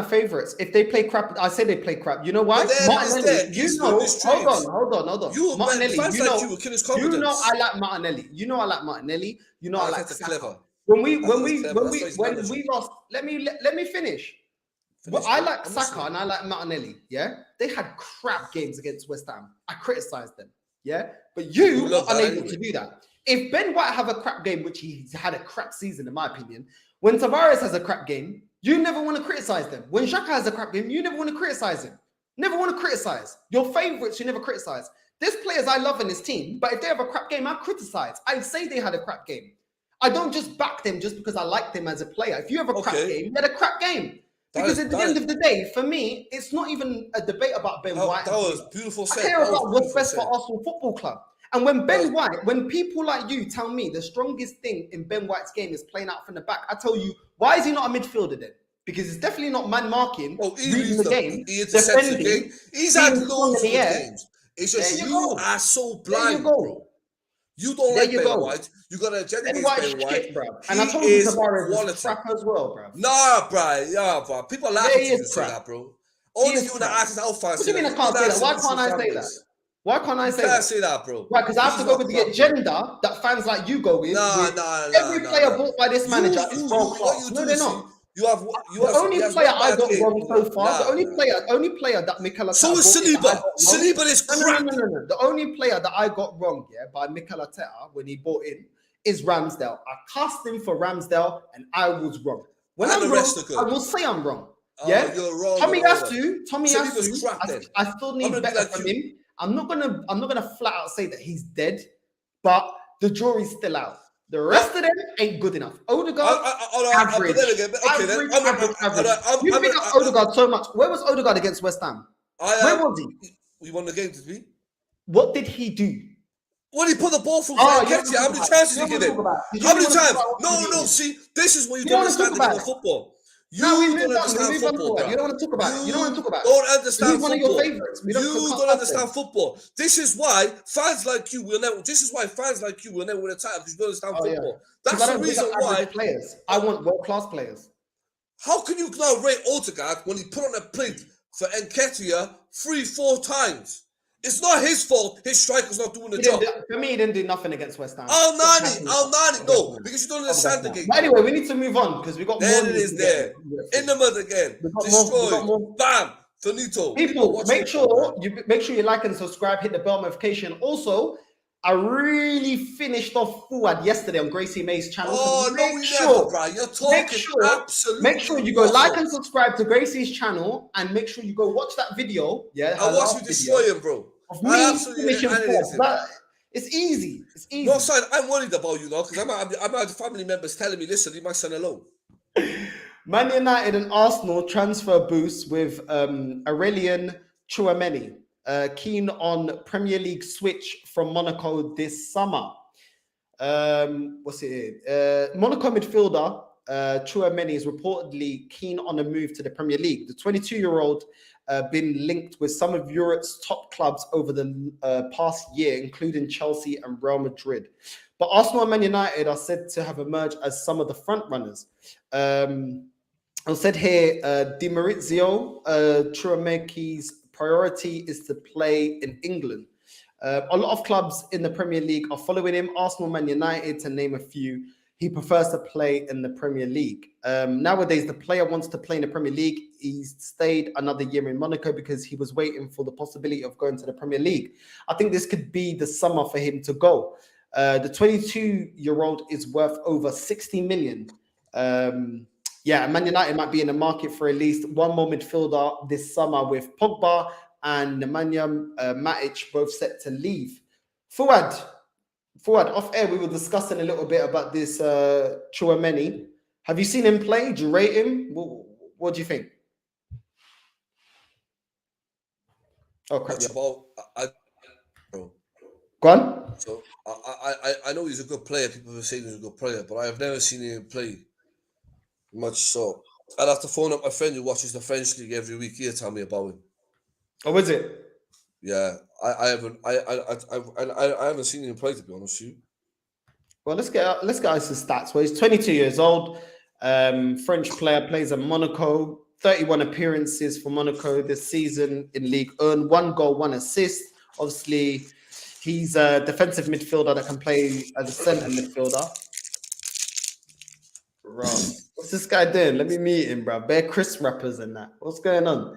favorites. If they play crap, I say they play crap. You know why? Martinelli, hold on. Martinelli, you know I like Martinelli. You know I like Martinelli. You know I like Saka. When we lost, let me finish. Well, I like Saka and I like Martinelli. Yeah, they had crap games against West Ham. I criticized them. Yeah, but you are unable to do that. If Ben White have a crap game, which he's had a crap season in my opinion. When Tavares has a crap game, you never want to criticize them. When Xhaka has a crap game, you never want to criticize him. Never want to criticize. Your favorites, you never criticize. There's players I love in this team, but if they have a crap game, I criticize. I say they had a crap game. I don't just back them just because I like them as a player. If you have a crap game, you had a crap game. Because at the end of the day, for me, it's not even a debate about Ben White. That was beautiful I said. care about what's best for Arsenal Football Club. And when Ben White, when people like you tell me the strongest thing in Ben White's game is playing out from the back, I tell you, why is he not a midfielder then? Because it's definitely not man marking, reading the game, defending. He's had loads of games. It's just you are so blind, bro. You don't like Ben White. You got to agenda against Ben White, bro. And I told you Tavares is crap as well, bro. Nah, bro. Yeah, bro. People laugh at you to say that, bro. Only you and the Arsenal fans. What do you mean I can't say that? Why can't I say that? Why can't I say that? You can't say that, bro. Right, because I have to go with the agenda that fans like you go with. Every player bought by this manager is world class. No, they're not. The only player I got wrong so far, the only player that Mikel So is Saliba. Saliba is crap. No. The only player that I got wrong, by Mikel Arteta when he bought in is Ramsdale. I cast him for Ramsdale and I was wrong. When I'm wrong, I will say I'm wrong. Yeah, you're wrong. Tommy Yasu. I still need better from him. I'm not gonna flat out say that he's dead, but the jury's still out. The rest of them ain't good enough. Odegaard, average. You pick up Odegaard so much. Where was Odegaard against West Ham? Where was he? We won the game, did we? What did he do? When he put the ball through, how many chances did he give him? How many times? No. See, this is what you don't understand about football. You don't understand football, bro. You don't want to talk about it. You don't want to talk about it. Don't understand football. One of your favorites. You don't understand football. This is why fans like you will never. This is why fans like you will never win a title because you don't understand football. That's the reason why. Players. I want world-class players. How can you now rate Odegaard when he put on a plate for Nketiah 3-4 times? It's not his fault. His striker's not doing the job. For me, he didn't do nothing against West Ham. Al-Nani, no, because you don't understand the game. But anyway, we need to move on because we got more. There it is there. In the mud again. Destroyed. Bam. Finito. People, make sure you like and subscribe, hit the bell notification. Also, I really finished off Fuad yesterday on Gracie May's channel. Never, bro. You're talking absolutely. Make sure you go like and subscribe to Gracie's channel and make sure you go watch that video. Yeah, I watch you destroy him, bro. Of me finishing fourth. It's easy. It's easy. No, son, I'm worried about you now because I'm had family members telling me, listen, leave my son alone. Man United and Arsenal transfer boost with Aurelien Tchouameni. Keen on Premier League switch from Monaco this summer. Monaco midfielder Tchouameni is reportedly keen on a move to the Premier League. The 22-year-old been linked with some of Europe's top clubs over the past year, including Chelsea and Real Madrid. But Arsenal and Man United are said to have emerged as some of the front runners. I said here, Di Maurizio Tchouameni's priority is to play in England. A lot of clubs in the Premier League are following him. Arsenal, Man United, to name a few. He prefers to play in the Premier League. Nowadays, the player wants to play in the Premier League. He's stayed another year in Monaco because he was waiting for the possibility of going to the Premier League. I think this could be the summer for him to go. The 22-year-old is worth over 60 million. Man United might be in the market for at least one more midfielder this summer with Pogba and Nemanja Matic both set to leave. Fuad, off air, we were discussing a little bit about this Tchouameni. Have you seen him play? Do you rate him? What do you think? Oh, crap. Go on. So I know he's a good player. People are saying he's a good player, but I have never seen him play much. So I'd have to phone up my friend who watches the French league every week. He'll tell me about him. Oh, is it? Yeah, I haven't seen him play, to be honest with you. Well, let's get his stats. Well, he's 22 years old. French player, plays at Monaco. 31 appearances for Monaco this season in League 1. 1 goal, 1 assist. Obviously, he's a defensive midfielder that can play as a centre midfielder. Right. What's this guy doing? Let me meet him, bro. Bear Chris rappers and that. What's going on?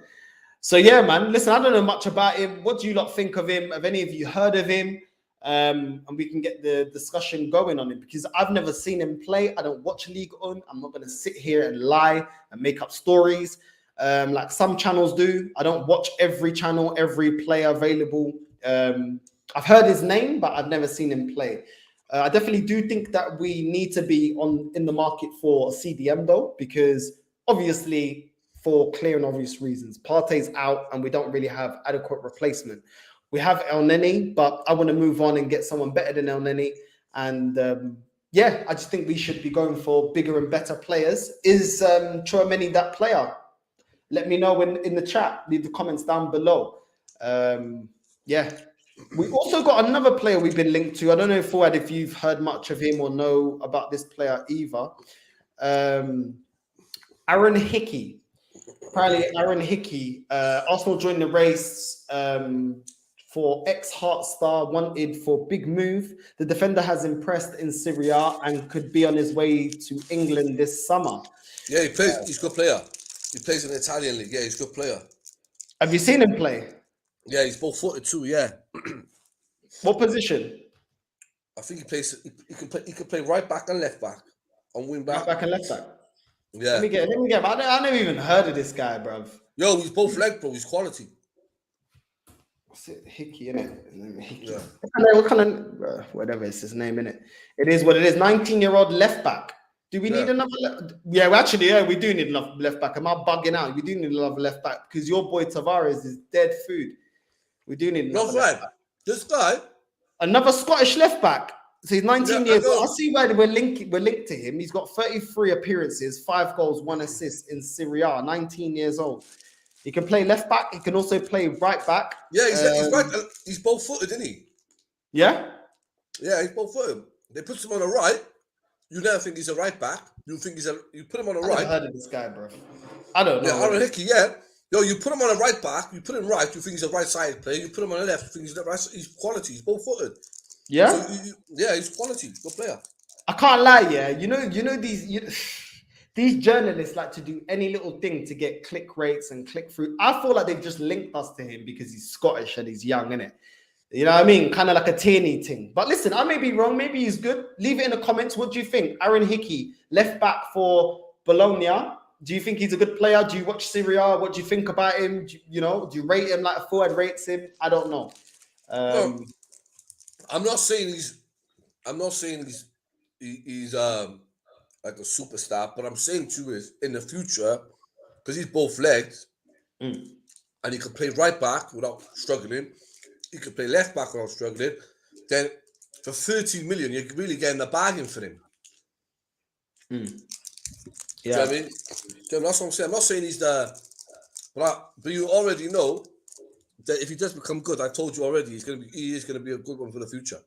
So yeah, man. Listen, I don't know much about him. What do you lot think of him? Have any of you heard of him? And we can get the discussion going on it because I've never seen him play. I don't watch League On. I'm not going to sit here and lie and make up stories like some channels do. I don't watch every channel, every player available. I've heard his name, but I've never seen him play. I definitely do think that we need to be in the market for CDM though, because obviously for clear and obvious reasons. Partey's out, and we don't really have adequate replacement. We have El Neni, but I want to move on and get someone better than El Neni. And I just think we should be going for bigger and better players. Is Tchouaméni that player? Let me know in the chat. Leave the comments down below. We also got another player we've been linked to. I don't know, Fuad, if you've heard much of him or know about this player either. Aaron Hickey. Apparently, Aaron Hickey, Arsenal joined the race for ex-Heart star, wanted for big move. The defender has impressed in Serie A and could be on his way to England this summer. Yeah, he plays. He's a good player. He plays in the Italian league. Yeah, he's a good player. Have you seen him play? Yeah, he's both-footed too. Yeah. What position? I think he plays. He can play right back and left back, on wing back. Right back and left back. Yeah. Let me get him. I never even heard of this guy, bruv. Yo, he's both leg, bro. He's quality. What's it? Hickey, innit? Hickey. Yeah. What kind of whatever is his name, innit? It is what it is. 19-year-old left back. Do we need another? We do need another left back. Am I bugging out? We do need another left back because your boy Tavares is dead food. We do need another left back. This guy, another Scottish left back. So he's 19 years old. I see why we're linked to him. He's got 33 appearances, 5 goals, 1 assist in Serie A. 19 years old. He can play left back. He can also play right back. Yeah, he's right. He's both-footed, isn't he? Yeah. Yeah, he's both-footed. They put him on the right. You never think he's a right back. You put him on the right. I've heard of this guy, bro. I don't know. Yeah, Aaron Hickey, yeah. Yo, you put him on the right back, you put him right, you think he's a right-sided player. You put him on the left, you think he's the right side. He's quality. He's both-footed. Yeah? So he's quality. Good player. I can't lie, yeah. You know these journalists like to do any little thing to get click rates and click through. I feel like they've just linked us to him because he's Scottish and he's young, innit? You know what I mean? Kind of like a Tierney thing. But listen, I may be wrong. Maybe he's good. Leave it in the comments. What do you think? Aaron Hickey, left back for Bologna. Do you think he's a good player? Do you watch Serie A? What do you think about him? Do you rate him like Fuad rates him? I don't know. I'm not saying he's like a superstar, but I'm saying to you is in the future, because he's both legs, and he can play right back without struggling. He could play left back without struggling. Then for 13 million, you're really getting a bargain for him. Yeah, do you know what I mean? So that's what I'm saying. I'm not saying he's but you already know that if he does become good, I told you already, he is going to be a good one for the future.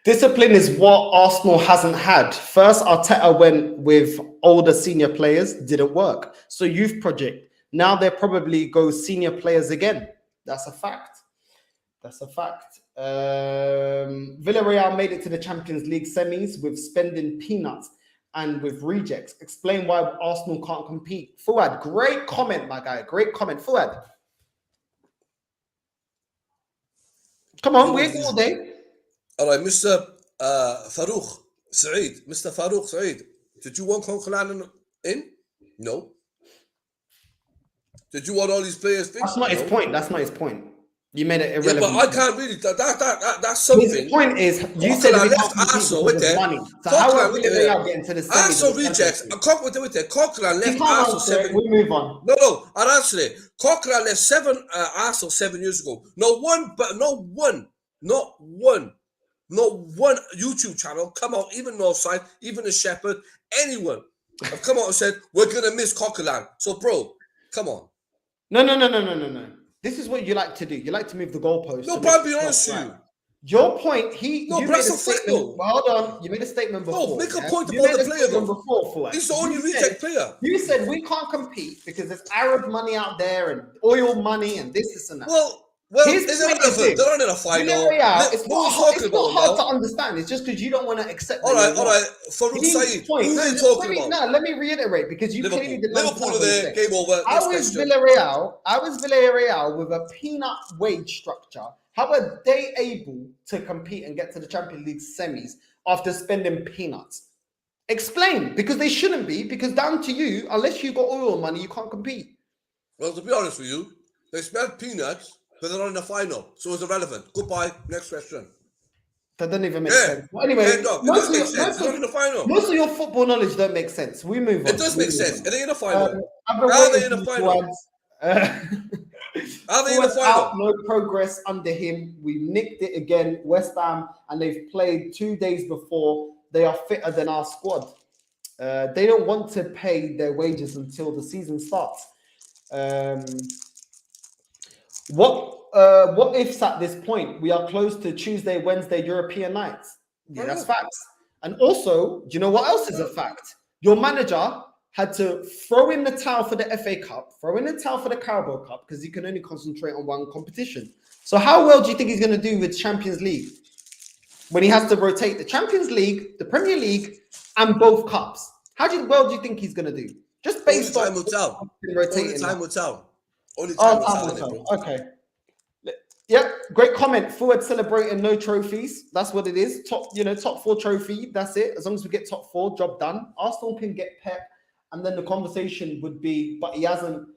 Discipline is what Arsenal hasn't had. First, Arteta went with older senior players, didn't work. So youth project. Now they'll probably go senior players again. That's a fact. Villarreal made it to the Champions League semis with spending peanuts and with rejects. Explain why Arsenal can't compete. Fuad, great comment, my guy. Great comment. Fuad. Come on, we're all day. All right, Mr. Farouk Saeed. Mr. Farouk Saeed. Did you want Coquelin in? No. Did you want all these players fixed? That's not his point. That's not his point. You made it irrelevant. Yeah, but I can't really. That's something. His point is, you said we left Arsenal with their money. So how are we getting to the semis? Arsenal rejects. Coquelin left Arsenal 7. We move on. No, I'll answer it. Coquelin left 7 Arsenal 7 years ago. Not one YouTube channel come out, even Northside, even the Shepherd, anyone have come out and said we're gonna miss Coquelin. So, bro, come on. No. This is what you like to do. You like to move the goalposts. No, but I'll be honest with you. Your point, but that's a fact, though. Hold on. You made a statement before. No, make a point about the player, though. He's the only reject player. You said we can't compete because there's Arab money out there and oil money and this and that. Well, it's irrelevant. They're not in a final. It's not hard to understand. It's just because you don't want to accept. All right. Farouk Saeed, who are you talking about? No, let me reiterate because you clearly didn't Liverpool are there. Game over. I was Villarreal with a peanut wage structure. How are they able to compete and get to the Champions League semis after spending peanuts? Explain, because they shouldn't be. Because down to you, unless you got oil money, you can't compete. Well, to be honest with you, they spent peanuts. But they're not in the final, so it's irrelevant. Goodbye. Next question. That doesn't even make Yeah. sense. But anyway, Yeah, dog. It does make sense. It's not in the final. most of your football knowledge don't make sense. We move on. It does make sense. It ain't in the final. I've been Are they waiting in the for final? Fuad's, Are they in the Fuad's final? out, no progress under him. We nicked it again, West Ham, and they've played 2 days before. They are fitter than our squad. They don't want to pay their wages until the season starts. What ifs at this point? We are close to Tuesday, Wednesday, European nights. Yeah, that's facts. And also, do you know what else is a fact? Your manager had to throw in the towel for the FA Cup, throw in the towel for the Carabao Cup, because he can only concentrate on one competition. So how well do you think he's going to do with Champions League when he has to rotate the Champions League, the Premier League, and both cups? How well do you think he's going to do? Just based on time will tell. Only time will tell. Only time will tell. Okay. Yeah, great comment. Forward celebrating no trophies. That's what it is. Top 4 trophy. That's it. As long as we get top 4, job done. Arsenal can get Pep, and then the conversation would be, but he hasn't.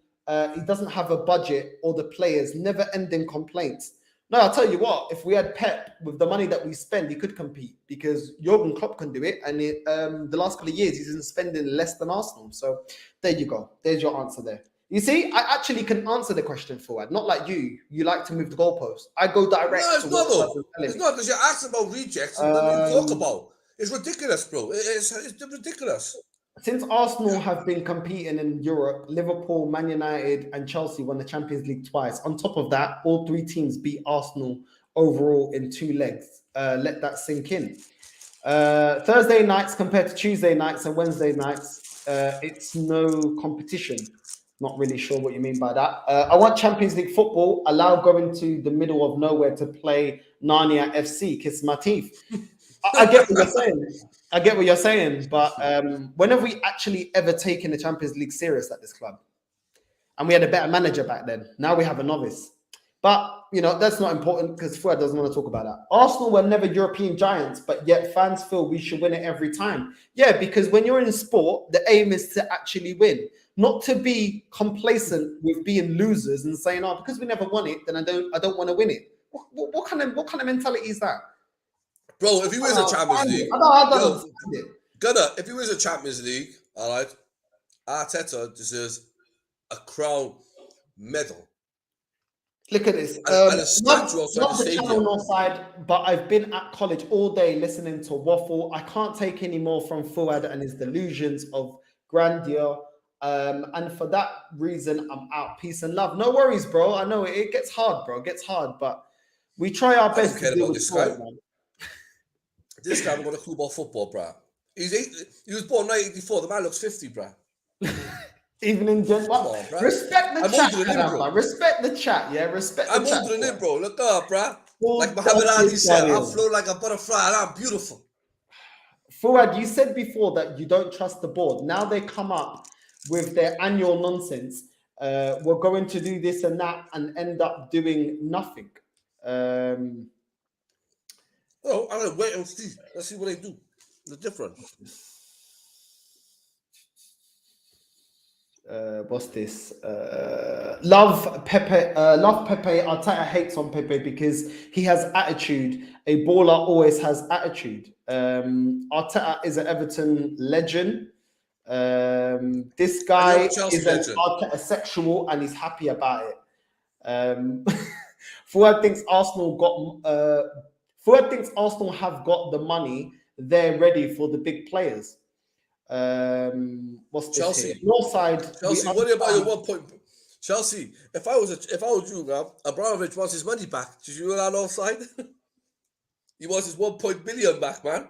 He doesn't have a budget or the players. Never-ending complaints. No, I'll tell you what. If we had Pep with the money that we spend, he could compete because Jurgen Klopp can do it. And the last couple of years, he's been spending less than Arsenal. So there you go. There's your answer there. You see, I actually can answer the question forward. Not like you. You like to move the goalpost. I go direct. No, it's not though. It's not because you're asking about rejects and then you talk about. It's ridiculous, bro. It's ridiculous. Since Arsenal have been competing in Europe, Liverpool, Man United, and Chelsea won the Champions League twice. On top of that, all 3 teams beat Arsenal overall in 2 legs. Let that sink in. Thursday nights compared to Tuesday nights and Wednesday nights, it's no competition. Not really sure what you mean by that. I want Champions League football. Allow going to the middle of nowhere to play Narnia FC. Kiss my teeth. I get what you're saying. I get what you're saying. But when have we actually ever taken the Champions League serious at this club? And we had a better manager back then. Now we have a novice. But, that's not important because Fuad doesn't want to talk about that. Arsenal were never European giants, but yet fans feel we should win it every time. Yeah, because when you're in sport, the aim is to actually win. Not to be complacent with being losers and saying, "Oh, because we never won it, then I don't want to win it." What kind of mentality is that, bro? If he wins a Champions League, Gunnar, if he wins a Champions League, all right, Arteta deserves a crown medal. Look at this. And a statue not the channel nor side, but I've been at college all day listening to waffle. I can't take any more from Fuad and his delusions of grandeur. And for that reason, I'm out. Peace and love. No worries, bro. I know it gets hard, bro. It gets hard, but we try our best to deal with this guy. This guy got a clue about football, bro. He was born 1984. The man looks 50, bro. Even in general, respect the chat. Respect the chat, yeah. Respect the chat. I'm older than him, bro. Look up, bro. Like Muhammad Ali said, I flow like a butterfly and I'm beautiful. Fuad, you said before that you don't trust the board. Now they come up with their annual nonsense. We're going to do this and that and end up doing nothing. I'm gonna wait and see. Let's see what they do. The difference. What's this? Love Pepe. Arteta hates on Pepe because he has attitude. A baller always has attitude. Arteta is an Everton legend. This guy is an Arteta sexual and he's happy about it. Fuad thinks Arsenal have got the money. They're ready for the big players. What's this Chelsea? Here? North side. Chelsea, what about your 1 point? Chelsea, if I was you, man, Abramovich wants his money back. Did you allow offside? He wants his 1 billion back, man.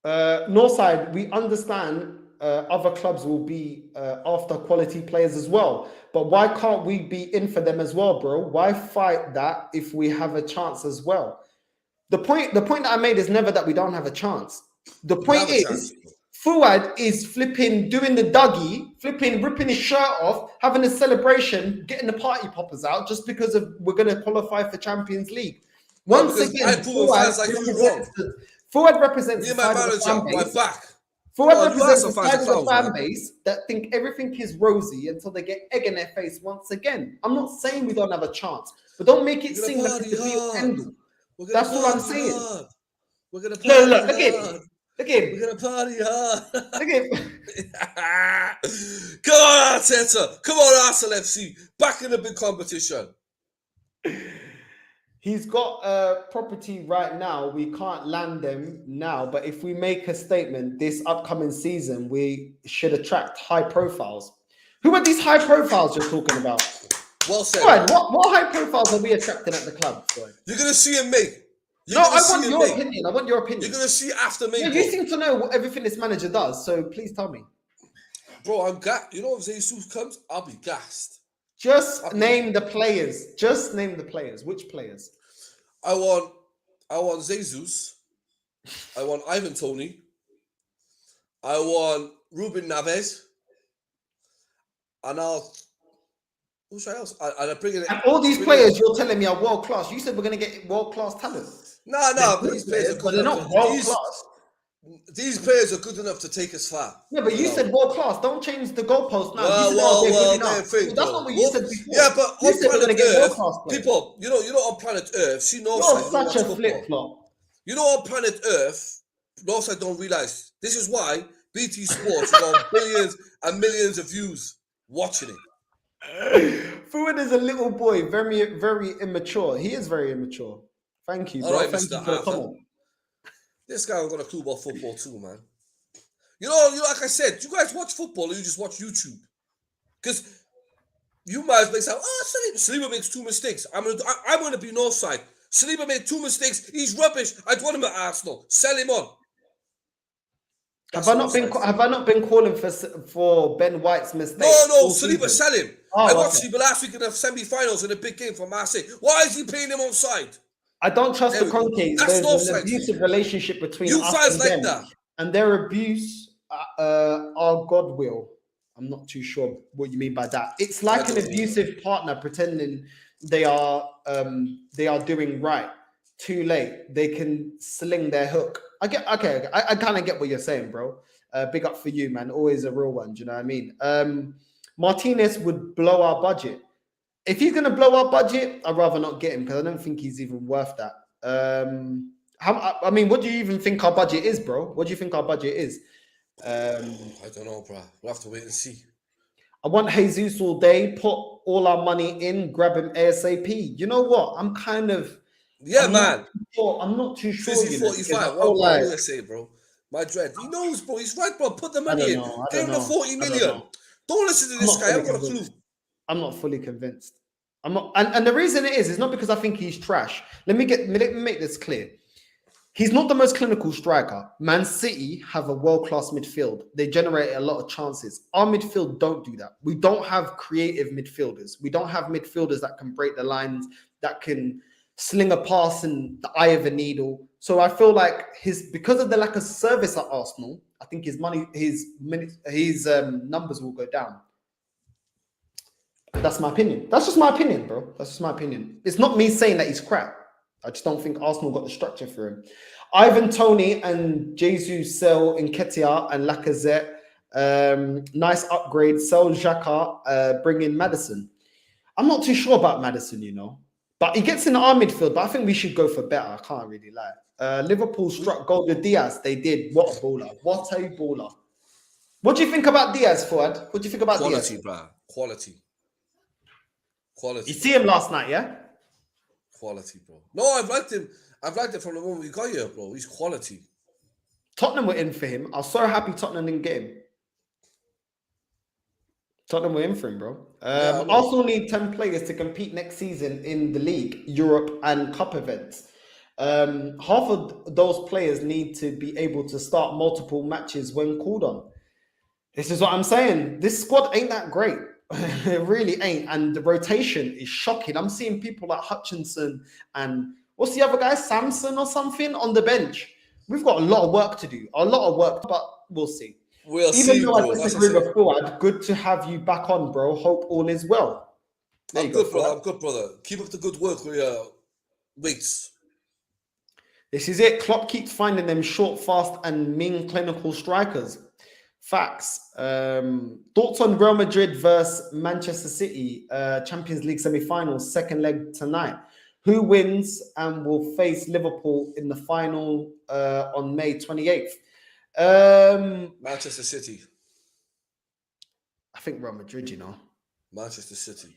Northside, we understand other clubs will be after quality players as well. But why can't we be in for them as well, bro? Why fight that if we have a chance as well? The point that I made is never that we don't have a chance. The point is, Fuad is flipping, doing the Dougie, flipping, ripping his shirt off, having a celebration, getting the party poppers out just because we're going to qualify for Champions League. Once again, Fuad represents the side of the fan base. Fuad represents the side of the fan base that think everything is rosy until they get egg in their face once again. I'm not saying we don't have a chance, but don't make it seem like it's the be end. We're gonna That's all I'm party saying. hard. We're gonna Look, party look at hard. him. Look at him. We're gonna party hard. Look at him. Come on, Arteta. Come on, Arsenal FC. Back in the big competition. He's got a property right now. We can't land them now, but if we make a statement this upcoming season, we should attract high profiles. Who are these high profiles you're talking about? Well said. Fred, what high profiles are we attracting at the club, Fred? You're gonna see him make. No, I want your opinion. I want your opinion. You're gonna see after me. Yeah, you seem to know what everything this manager does, so please tell me. Bro, I'm gassed. You know if Jesus comes, I'll be gassed. Just name the players. Just name the players. Which players? I want Jesus. I want Ivan Toney. I want Ruben Neves. And who's else? And I bring in. And all these players you're telling me are world class. You said we're going to get world class talent. No, but these players are good they're enough. not world class. These players are good enough to take us far. Yeah, but you said world class. Don't change the goalpost now. That's not what you said before. Yeah, but you said we're going to get world class players. People, you know, on planet Earth, see Northside. You're such a flip flop. You know, on planet Earth, Northside don't realize this is why BT Sports got billions and millions of views watching it. Fuad is a little boy, very, very immature. He is very immature. Thank you, bro. All right, Thank you for the comment. This guy ain't got a clue about football too, man. You know, like I said, do you guys watch football or you just watch YouTube? Because you might say, Saliba makes 2 mistakes. I'm gonna be Northside. Saliba made 2 mistakes. He's rubbish. I'd want him at Arsenal. Sell him on. Have I not been calling for Ben White's mistake? No, Saliba, sell him. Oh, I watched Saliba last week in the semi-finals in a big game for Marseille. Why is he playing him on side? I don't trust the Kroenke. There's an abusive relationship between us and them. That. And their abuse are Godwill. I'm not too sure what you mean by that. It's like an abusive partner pretending they are doing right. Too late. They can sling their hook. I kind of get what you're saying, bro. Big up for you, man. Always a real one. Do you know what I mean? Martinez would blow our budget. If he's going to blow our budget, I'd rather not get him because I don't think he's even worth that. What do you even think our budget is, bro? What do you think our budget is? I don't know, bro. We'll have to wait and see. I want Jesus all day. Put all our money in. Grab him ASAP. You know what? I'm kind of... Yeah, I'm not too sure. 45. What do I say, bro? My dread. He knows, bro. He's right, bro. Put the money in. Give him the 40 million. Don't listen to this guy. I haven't got a clue. I'm not fully convinced. I'm not, and the reason it is not because I think he's trash. Let me make this clear. He's not the most clinical striker. Man City have a world-class midfield. They generate a lot of chances. Our midfield don't do that. We don't have creative midfielders. We don't have midfielders that can break the lines, that can sling a pass in the eye of a needle. So I feel like because of the lack of service at Arsenal, I think his numbers will go down. That's my opinion. That's just my opinion, bro. That's just my opinion. It's not me saying that he's crap. I just don't think Arsenal got the structure for him. Ivan Toney and Jesus sell Nketiah and Lacazette. Nice upgrade. Sell Xhaka. Bring in Maddison. I'm not too sure about Maddison, you know. But he gets in our midfield. But I think we should go for better. I can't really lie. Liverpool struck gold with Diaz. They did. What a baller. What a baller. What do you think about Diaz, Fuad? What do you think about Diaz? Quality, bro. Quality. You see him last night, yeah? Quality, bro. No, I've liked him. I've liked it from the moment we got here, bro. He's quality. Tottenham were in for him. I was so happy Tottenham didn't get him. Tottenham were in for him, bro. Arsenal need 10 players to compete next season in the league, Europe, and cup events. Half of those players need to be able to start multiple matches when called on. This is what I'm saying. This squad ain't that great. It really ain't. And the rotation is shocking. I'm seeing people like Hutchinson and what's the other guy? Samson or something on the bench. We've got a lot of work to do. A lot of work, but we'll see. Even though I disagree with Fuad, good to have you back on, bro. Hope all is well. I'm good, brother. Keep up the good work with your weights. This is it. Klopp keeps finding them short, fast, and mean clinical strikers. Facts. Thoughts on Real Madrid versus Manchester City, Champions League semi-finals, second leg tonight. Who wins and will face Liverpool in the final on May 28th? Manchester City. I think Real Madrid, Manchester City.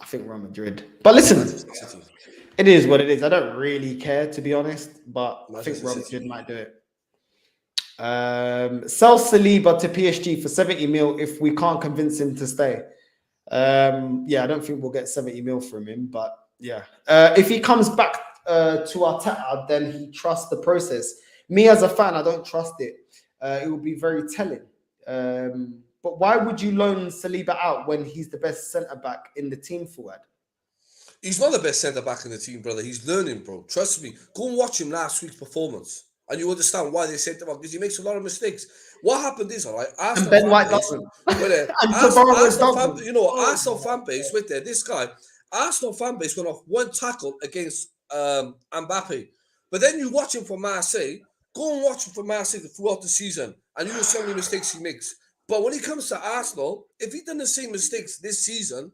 I think Real Madrid. But listen, Manchester City. it is what it is. I don't really care, to be honest, but Manchester I think Real City. Madrid might do it. Sell Saliba to PSG for 70 mil if we can't convince him to stay. Yeah, I don't think we'll get 70 mil from him, but yeah. If he comes back to Arteta, then he trusts the process. Me as a fan, I don't trust it. It will be very telling. But why would you loan Saliba out when he's the best centre-back in the team, Fuad? He's not the best centre-back in the team, brother. He's learning, bro. Trust me. Go and watch him last week's performance. And you understand why they sent him out, because he makes a lot of mistakes. What happened is, all right, and Ben White doesn't. Arsenal fan base, wait there, this guy, Arsenal fan base went off one tackle against Mbappe. But then you watch him for Marseille, go and watch him for Marseille throughout the season, and you know so many mistakes he makes. But when he comes to Arsenal, if he done the same mistakes this season,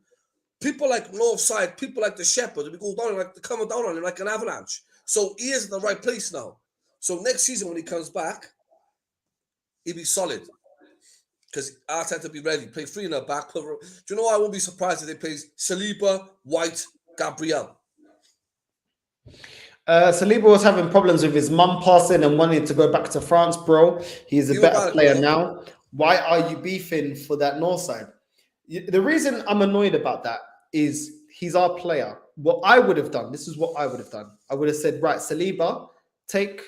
people like Northside, people like the Shepherd, they go down, like they're coming down on him like an avalanche. So he is in the right place now. So next season when he comes back, he'll be solid. Because Arteta will be ready. Play three in the back. Do you know what? I won't be surprised if they play Saliba, White, Gabriel. Saliba was having problems with his mum passing and wanting to go back to France, bro. He's a better player now. Why are you beefing for that north side? The reason I'm annoyed about that is he's our player. What I would have done, this is what I would have done. I would have said, right, Saliba, take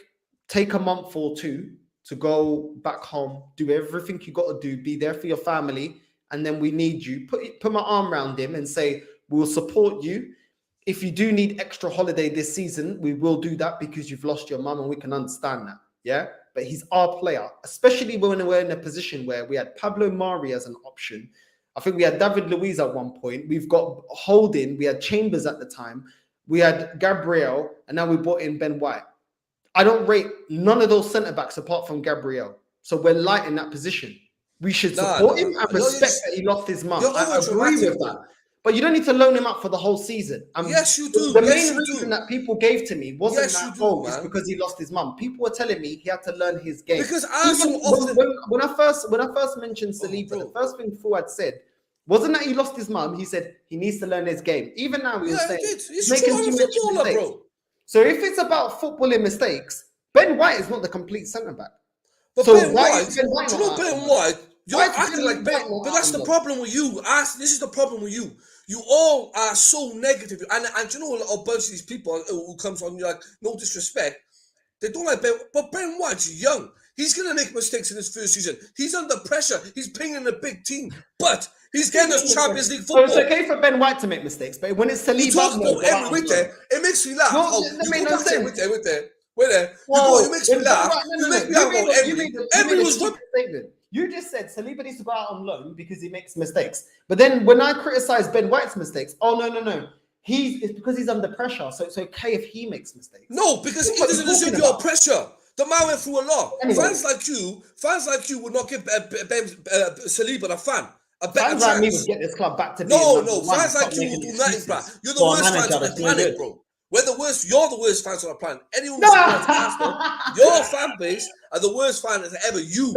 a month or two to go back home, do everything you got to do, be there for your family, and then we need you. Put my arm around him and say, we'll support you. If you do need extra holiday this season, we will do that because you've lost your mum and we can understand that. Yeah, but he's our player, especially when we're in a position where we had Pablo Mari as an option. I think we had David Luiz at one point. We've got Holding. We had Chambers at the time. We had Gabriel, and now we brought in Ben White. I don't rate none of those centre-backs apart from Gabriel. So we're light in that position. We should support him and respect that he lost his mum. I agree with that. But you don't need to loan him out for the whole season. Yes, you do. The main reason that people gave to me wasn't it's because he lost his mum. People were telling me he had to learn his game. Because when I first mentioned Saliba, the first thing Fuad said wasn't that he lost his mum. He said he needs to learn his game. Even now, he was saying he's making too much mistakes. Bro. So if it's about footballing mistakes, Ben White is not the complete centre-back. But so Ben White, do you know Ben White? You're acting like Ben, but that's the problem with you. This is the problem with you. You all are so negative, and you know a bunch of these people who comes on you like no disrespect. They don't like Ben, but Ben White's young. He's gonna make mistakes in his first season. He's under pressure. He's playing in a big team, but he's getting us Champions League football. So it's okay for Ben White to make mistakes, but when it's Saliba, you talk about every week there, it makes me laugh. You makes me laugh. You make me laugh about every. You just said Saliba needs to go out on loan because he makes mistakes. But then when I criticize Ben White's mistakes, no. It's because he's under pressure. So it's okay if he makes mistakes. No, because he doesn't deserve your pressure. The man went through a lot. Anyway. Fans like you would not give Saliba a fan. A better fans like me would get this club back to No, fans like you will do nothing, bro. You're the worst fans on the planet, bro. We're the worst. You're the worst fans on the planet. Anyone who supports Arsenal, your fan base are the worst fans ever. You,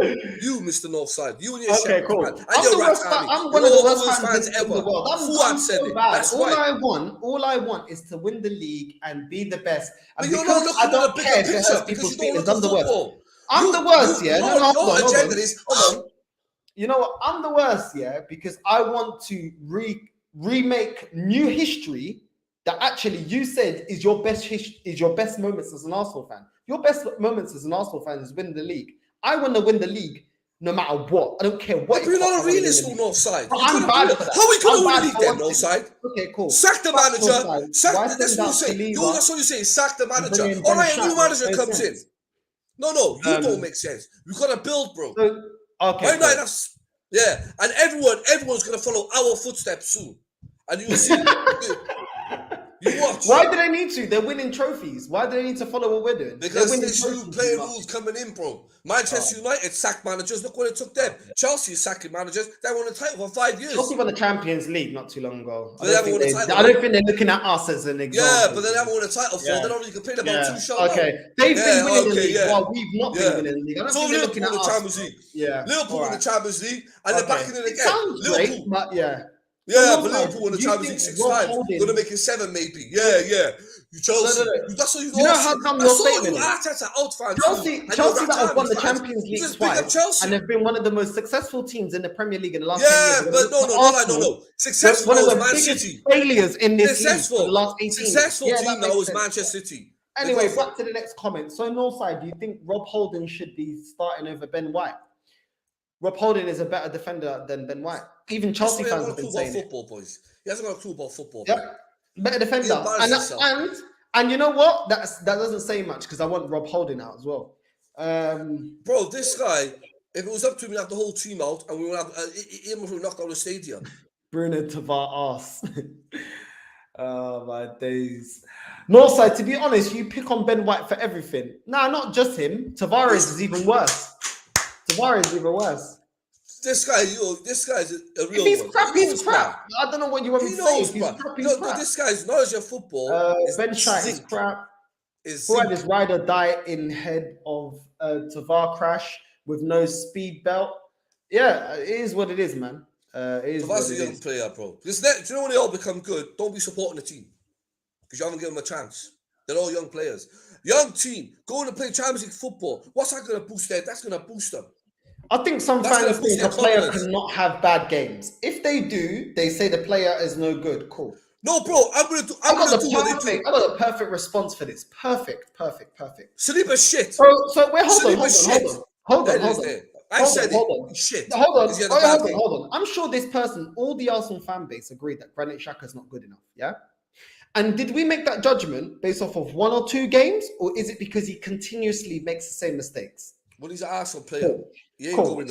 Mr. Northside. You and your cool. And your I'm one of the worst fans ever. in the world. Fuad said it. That's all I want is to win the league and be the best. And but you're not looking at a bigger picture because you don't look at football. I'm the worst, yeah. Your agenda is, hold on. You know what? I'm the worst, yeah, because I want to remake new history that actually you said is your best moments as an Arsenal fan. Your best moments as an Arsenal fan is win the league. I want to win the league no matter what. I don't care what. But you're not a realist on Northside. I'm bad for that. How are we going to win the league then, Northside? Okay, cool. Sack the manager. That's what you say. That's what you say. Sack the manager. All right, a new manager comes in. No, you don't make sense. We've got to build, bro. Okay. And everyone's going to follow our footsteps soon. And you'll see. You watch. Why do they need to? They're winning trophies. Why do they need to follow what we're doing? Because winning this new player rules coming in, bro. Manchester United sacked managers. Look what it took them. Chelsea sacking managers. They won the title for 5 years. Chelsea won the Champions League not too long ago. But I don't think they're looking at us as an example. Yeah, but they haven't won a title, so they don't really complain about 2 shots. Okay, they've been winning the league while we've not been winning the league. I don't so think they're looking at the us. Champions League. Yeah, Liverpool won the Champions League, and they're back in it again. Sounds Liverpool, great, but yeah. Yeah, but Liverpool won the Champions League 6 times. Gonna make it 7, maybe. Yeah. You Chelsea. That's what you know how come you're saying you Arteta out fans. Chelsea that have won the Champions League twice, and they've been one of the most successful teams in the Premier League in the last 10 years. Yeah, but no. Successful one of the Man biggest City. failures in this league for the last 18 years. Successful team now is Manchester City. Anyway, back to the next comment. So, Northside, do you think Rob Holding should be starting over Ben White? Rob Holding is a better defender than Ben White. Even Chelsea fans have been saying football, boys. He hasn't got a clue about football. Yeah, better defender. And you know what? That doesn't say much because I want Rob Holding out as well. Bro, this guy, if it was up to me, we'd have the whole team out and we would have him if we knocked out the stadium. Bruno Tavares ass. Oh my days. Northside, to be honest, you pick on Ben White for everything. Nah, not just him. Tavares is even worse. This guy's a real he's one. Crap, he's crap. I don't know what you want me to say. He's crap. This guy's knowledge of football. Ben White is crap. Who had his ride or die in head of Tavar crash with no speed belt. Yeah, it is what it is, man. Tavar's a young player, bro. Do you know when they all become good? Don't be supporting the team because you haven't given them a chance. They're all young players. Young team going to play Champions League football. What's that going to boost them? That's going to boost them. I think some fans think a player cannot have bad games. If they do, they say the player is no good. Cool. No, bro, I got the perfect response for this. Perfect. Saliba shit. So wait, hold on. I said shit. Hold on. I'm sure this person, all the Arsenal fan base, agreed that Granit Xhaka is not good enough. Yeah. And did we make that judgment based off of 1 or 2 games, or is it because he continuously makes the same mistakes? Well, he's an Arsenal player. Cool.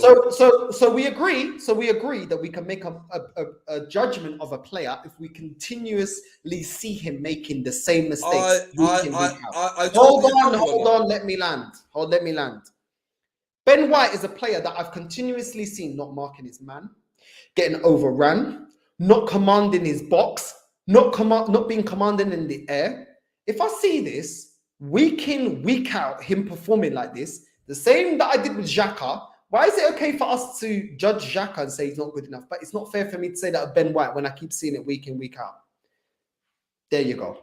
So we agree. So we agree that we can make a judgment of a player if we continuously see him making the same mistakes. Hold on. Let me land. Ben White is a player that I've continuously seen not marking his man, getting overrun, not commanding his box, not being commanding in the air. If I see this week in, week out, him performing like this, the same that I did with Xhaka, why is it okay for us to judge Xhaka and say he's not good enough? But it's not fair for me to say that of Ben White when I keep seeing it week in, week out. There you go.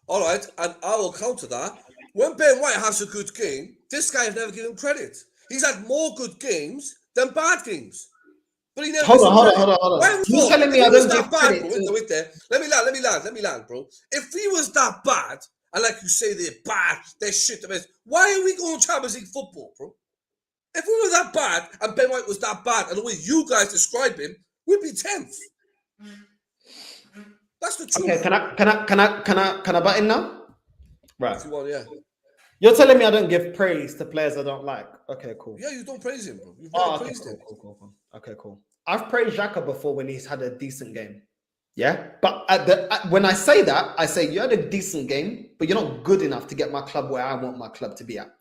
All right, and I will counter that. When Ben White has a good game, this guy has never given him credit. He's had more good games than bad games. But he never hold on. You're telling me I don't give credit. Wait there. Let me land, bro. If he was that bad, and like you say, they're bad, they're shit the best, why are we going Champions League football, bro? If we were that bad, and Ben White was that bad, and the way you guys describe him, we'd be 10th. That's the truth. Okay, can I butt in now? Right. If you want, yeah. You're telling me I don't give praise to players I don't like. Okay, cool. Yeah, you don't praise him, bro. You've never praised him. Cool. Okay, cool. I've praised Xhaka before when he's had a decent game. Yeah, but when I say that, I say you had a decent game, but you're not good enough to get my club where I want my club to be at.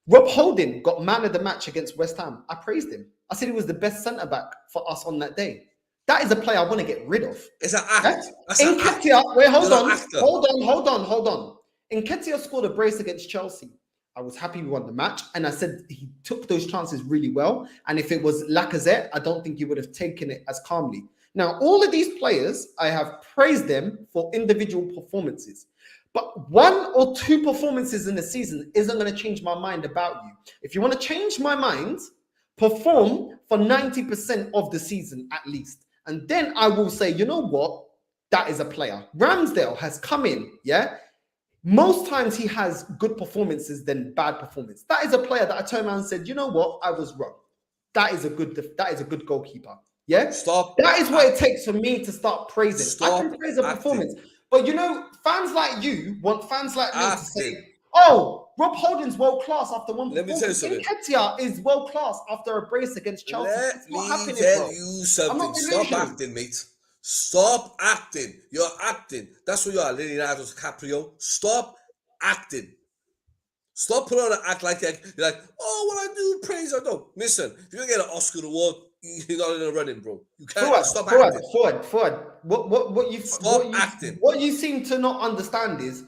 Rob Holding got man of the match against West Ham. I praised him. I said he was the best centre-back for us on that day. That is a player I want to get rid of. It's an act. Nketiah, wait, hold on. Nketiah scored a brace against Chelsea. I was happy we won the match, and I said he took those chances really well. And if it was Lacazette, I don't think he would have taken it as calmly. Now, all of these players, I have praised them for individual performances. But 1 or 2 performances in the season isn't going to change my mind about you. If you want to change my mind, perform for 90% of the season at least. And then I will say, you know what? That is a player. Ramsdale has come in, yeah? Most times he has good performances than bad performance. That is a player that I turned around and said, you know what? I was wrong. That is a good goalkeeper. Yeah? Stop. That is what it takes for me to start praising. I can praise a performance. But you know, fans like you want fans like me to say, oh, Rob Holding's world class after one performance. Let me tell you something. Nketiah is world class after a brace against Chelsea. Let me tell you something. Stop acting, mate. Stop acting. You're acting. That's what you are, Leonardo DiCaprio. Stop acting. Stop putting on an act like that. You're like, oh, what I do, praise I don't. Listen, if you don't get an Oscar award, you're not in the running, bro. You can't stop acting. Forward. What you seem to not understand is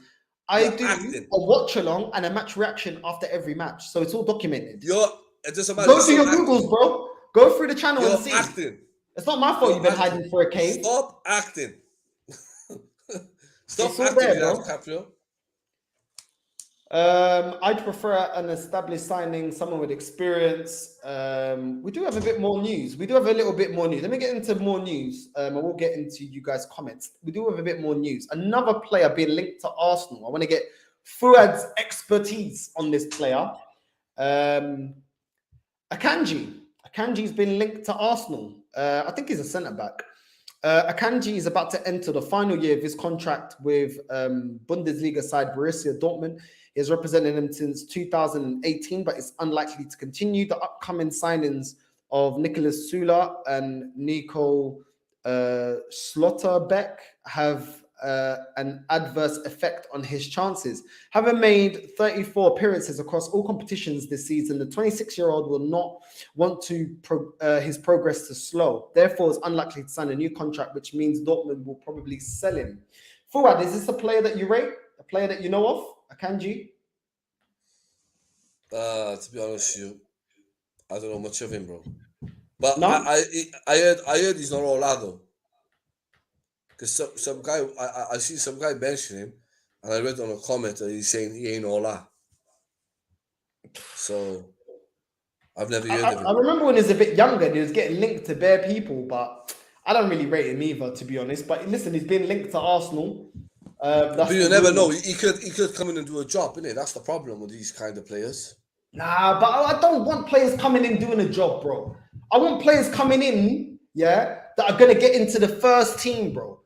I do a watch along and a match reaction after every match, so it's all documented. It doesn't matter. Go through your Googles, bro. Go through the channel and see. Acting. It's not my fault you've been hiding for a cave. Stop acting. Stop it's all acting, there, bro. DiCaprio. I'd prefer an established signing, someone with experience. We do have a bit more news. We do have a little bit more news. Let me get into more news. And we'll get into you guys' comments. We do have a bit more news. Another player being linked to Arsenal. I want to get Fuad's expertise on this player. Akanji. Akanji's been linked to Arsenal. I think he's a centre-back. Akanji is about to enter the final year of his contract with Bundesliga side Borussia Dortmund. He has represented him since 2018, but it's unlikely to continue. The upcoming signings of Nicholas Sula and Nico Slotterbeck have an adverse effect on his chances. Having made 34 appearances across all competitions this season, the 26-year-old will not want his progress to slow. Therefore, it's unlikely to sign a new contract, which means Dortmund will probably sell him. Fuad, is this a player that you rate? A player that you know of? Akanji? To be honest with you, I don't know much of him, bro. But no? I heard he's not all that, though. Because some guy, I see some guy mention him, and I read on a comment that he's saying he ain't all that. So, I've never heard of him. I remember when he was a bit younger, and he was getting linked to bare people, but I don't really rate him either, to be honest. But listen, he's been linked to Arsenal. But you never know. He could come in and do a job, innit? That's the problem with these kind of players. Nah, but I don't want players coming in doing a job, bro. I want players coming in, that are going to get into the first team, bro.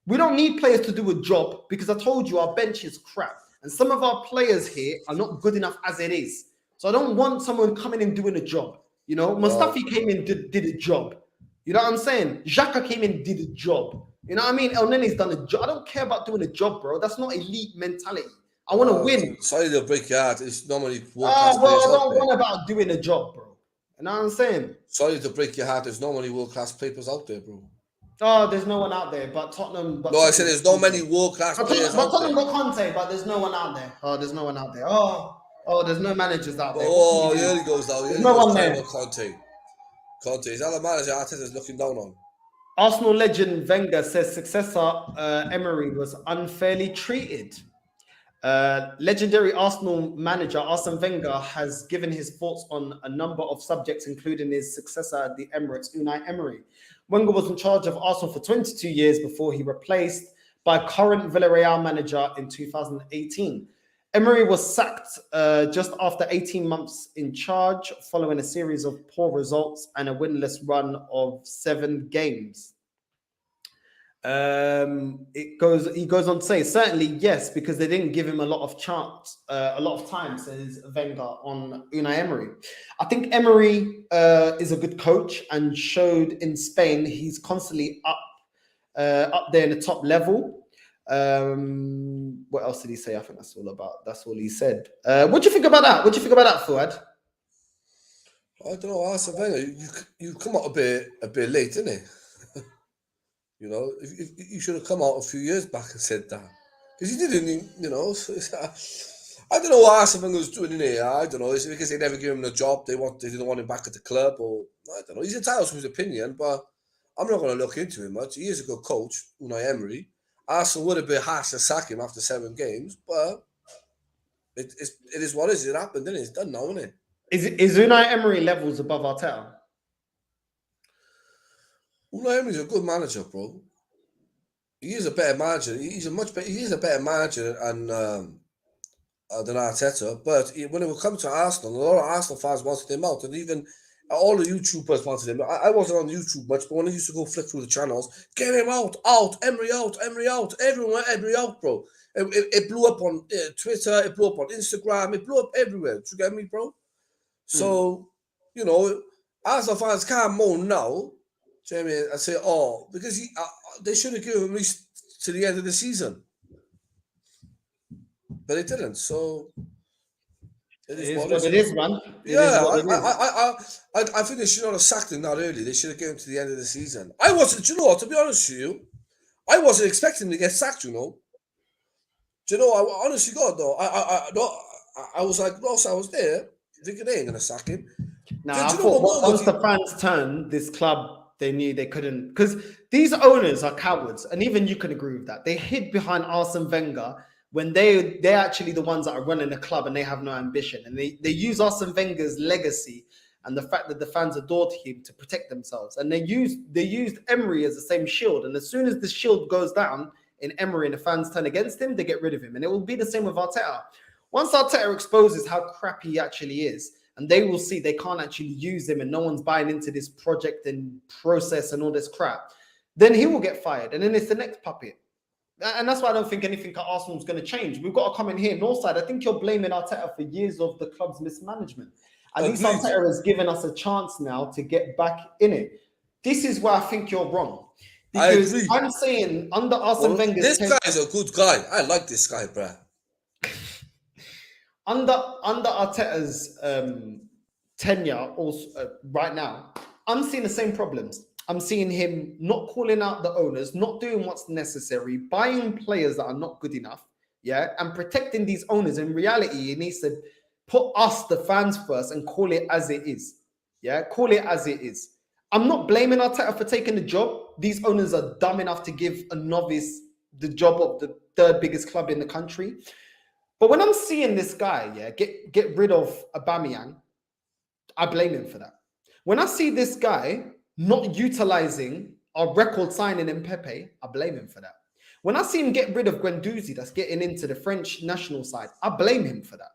We don't need players to do a job because I told you our bench is crap. And some of our players here are not good enough as it is. So I don't want someone coming in doing a job. You know, Mustafi came in, did a job. You know what I'm saying? Xhaka came in, did a job. You know what I mean? El Nene's done a job. I don't care about doing a job, bro. That's not elite mentality. I want to win. Sorry to break your heart. It's normally world-class players. I don't want about doing a job, bro. You know what I'm saying? Sorry to break your heart. There's no many world-class players out there, bro. Oh, there's no one out there, but Tottenham. I said there's no many world-class players out there. Tottenham got Conte, but there's no one out there. Oh, there's no one out there. Oh, there's no managers out there. Oh, here he goes now. There's no one there. Conte. Is that the manager Arteta's looking down on? Arsenal legend Wenger says successor Emery was unfairly treated. Legendary Arsenal manager Arsene Wenger has given his thoughts on a number of subjects, including his successor at the Emirates, Unai Emery. Wenger was in charge of Arsenal for 22 years before he replaced by current Villarreal manager in 2018. Emery was sacked just after 18 months in charge, following a series of poor results and a winless run of 7 games. He goes on to say, certainly yes, because they didn't give him a lot of time, says Wenger on Unai Emery. I think Emery is a good coach and showed in Spain he's constantly up there in the top level. What else did he say? I think that's all he said. What do you think about that? What do you think about that, Fuad? I don't know, Arsene Wenger, you come out a bit late, didn't it? You know, if you should have come out a few years back and said that. Because he didn't, you know. I don't know what Arsene Wenger was doing in here. I don't know. Is it because they never gave him a job? They didn't want him back at the club? Or, I don't know. He's entitled to his opinion, but I'm not going to look into him much. He is a good coach, Unai Emery. Arsenal would have been harsh to sack him after 7 games, but it is what it is. It happened, didn't it? It's done now, isn't it? Is Unai Emery levels above Arteta? Unai Emery's a good manager, bro. He is a better manager. He is a better manager than Arteta. But when it would come to Arsenal, a lot of Arsenal fans wanted him out, and even all the YouTubers wanted him. I wasn't on YouTube much, but when I used to go flick through the channels, get him out, Emery out, everyone, Emery out, bro. It blew up on Twitter, it blew up on Instagram, it blew up everywhere. Do you get me, bro? So, you know, Arsenal fans can't moan now. Do you know what I mean? I'd say, oh, because they should have given him at least to the end of the season. But they didn't, so it is what it is, man. It is Yeah, what it is. I think they should not have sacked him that early. They should have given him to the end of the season. I wasn't, do you know what, to be honest with you, I wasn't expecting him to get sacked, you know. Do you know, I honestly, God, though, I was like, whilst I was there, thinking they ain't going to sack him. Now, I thought once the fans turned, this club, they knew they couldn't, because these owners are cowards, and even you can agree with that. They hid behind Arsene Wenger when they're actually the ones that are running the club and they have no ambition. And they use Arsene Wenger's legacy and the fact that the fans adored him to protect themselves. And they used Emery as the same shield. And as soon as the shield goes down in Emery and the fans turn against him, they get rid of him. And it will be the same with Arteta. Once Arteta exposes how crappy he actually is, and they will see they can't actually use him and no one's buying into this project and process and all this crap, then he will get fired. And then it's the next puppet. And that's why I don't think anything at Arsenal is going to change. We've got to come in here, Northside. I think you're blaming Arteta for years of the club's mismanagement. At least Arteta has given us a chance now to get back in it. This is where I think you're wrong. Because I'm saying under Arsene Wenger, this guy's a good guy. I like this guy, bruh. Under Arteta's tenure, also right now, I'm seeing the same problems. I'm seeing him not calling out the owners, not doing what's necessary, buying players that are not good enough, yeah, and protecting these owners. In reality, he needs to put us, the fans, first and call it as it is, yeah, call it as it is. I'm not blaming Arteta for taking the job. These owners are dumb enough to give a novice the job of the third biggest club in the country. But when I'm seeing this guy, yeah, get rid of Aubameyang, I blame him for that. When I see this guy not utilizing our record signing in Pepe, I blame him for that. When I see him get rid of Guendouzi, that's getting into the French national side, I blame him for that.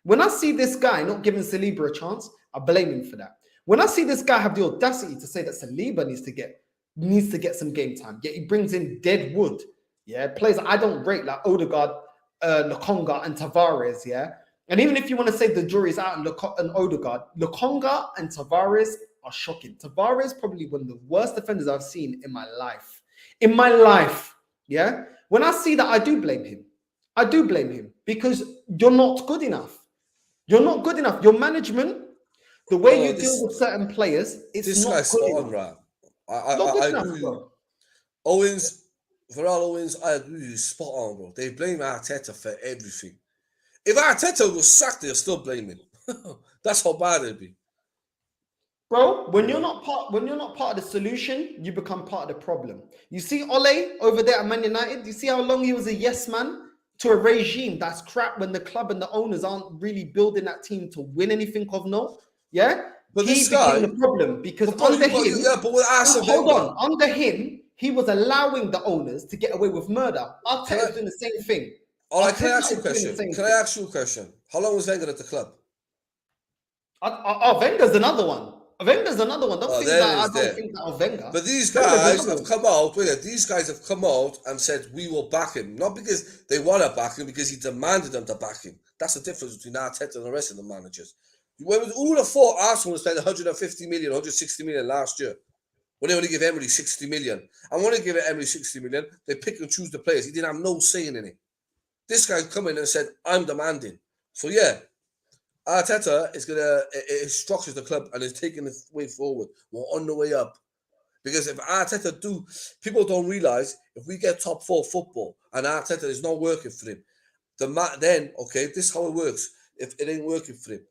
When I see this guy not giving Saliba a chance, I blame him for that. When I see this guy have the audacity to say that Saliba needs to get some game time, yet he brings in dead wood, yeah, players I don't rate like Odegaard, Lokonga and Tavares, yeah. And even if you want to say the jury's out on Odegaard, Lokonga and Tavares are shocking. Tavares probably one of the worst defenders I've seen in my life. In my life, yeah. When I see that, I do blame him. I do blame him because you're not good enough. You're not good enough. Your management, the way you deal with certain players, it's not good enough. Right. I agree. Owens, I agree with you, spot on, bro. They blame Arteta for everything. If Arteta was sacked, they'll still blame him. That's how bad it'd be. Bro, when you're not part of the solution, you become part of the problem. You see Ole over there at Man United, you see how long he was a yes man to a regime that's crap when the club and the owners aren't really building that team to win anything of note. Yeah? But he became the problem because under him, he was allowing the owners to get away with murder. Arteta's doing the same thing. All right, can I ask you a question? Can I ask you a question? How long was Wenger at the club? Wenger's another one. Wenger's another one. Don't think that of Wenger. But these guys have come out. These guys have come out and said we will back him, not because they want to back him, because he demanded them to back him. That's the difference between Arteta and the rest of the managers. Who would have thought Arsenal spent 150 million, 160 million last year? When they only give Emery 60 million. And when they give Emery 60 million, they pick and choose the players. He didn't have no say in it. This guy come in and said, I'm demanding. So yeah, Arteta is it structures the club and is taking the way forward. We're on the way up. Because if Arteta people don't realize if we get top 4 football and Arteta is not working for him, then this is how it works. If it ain't working for him,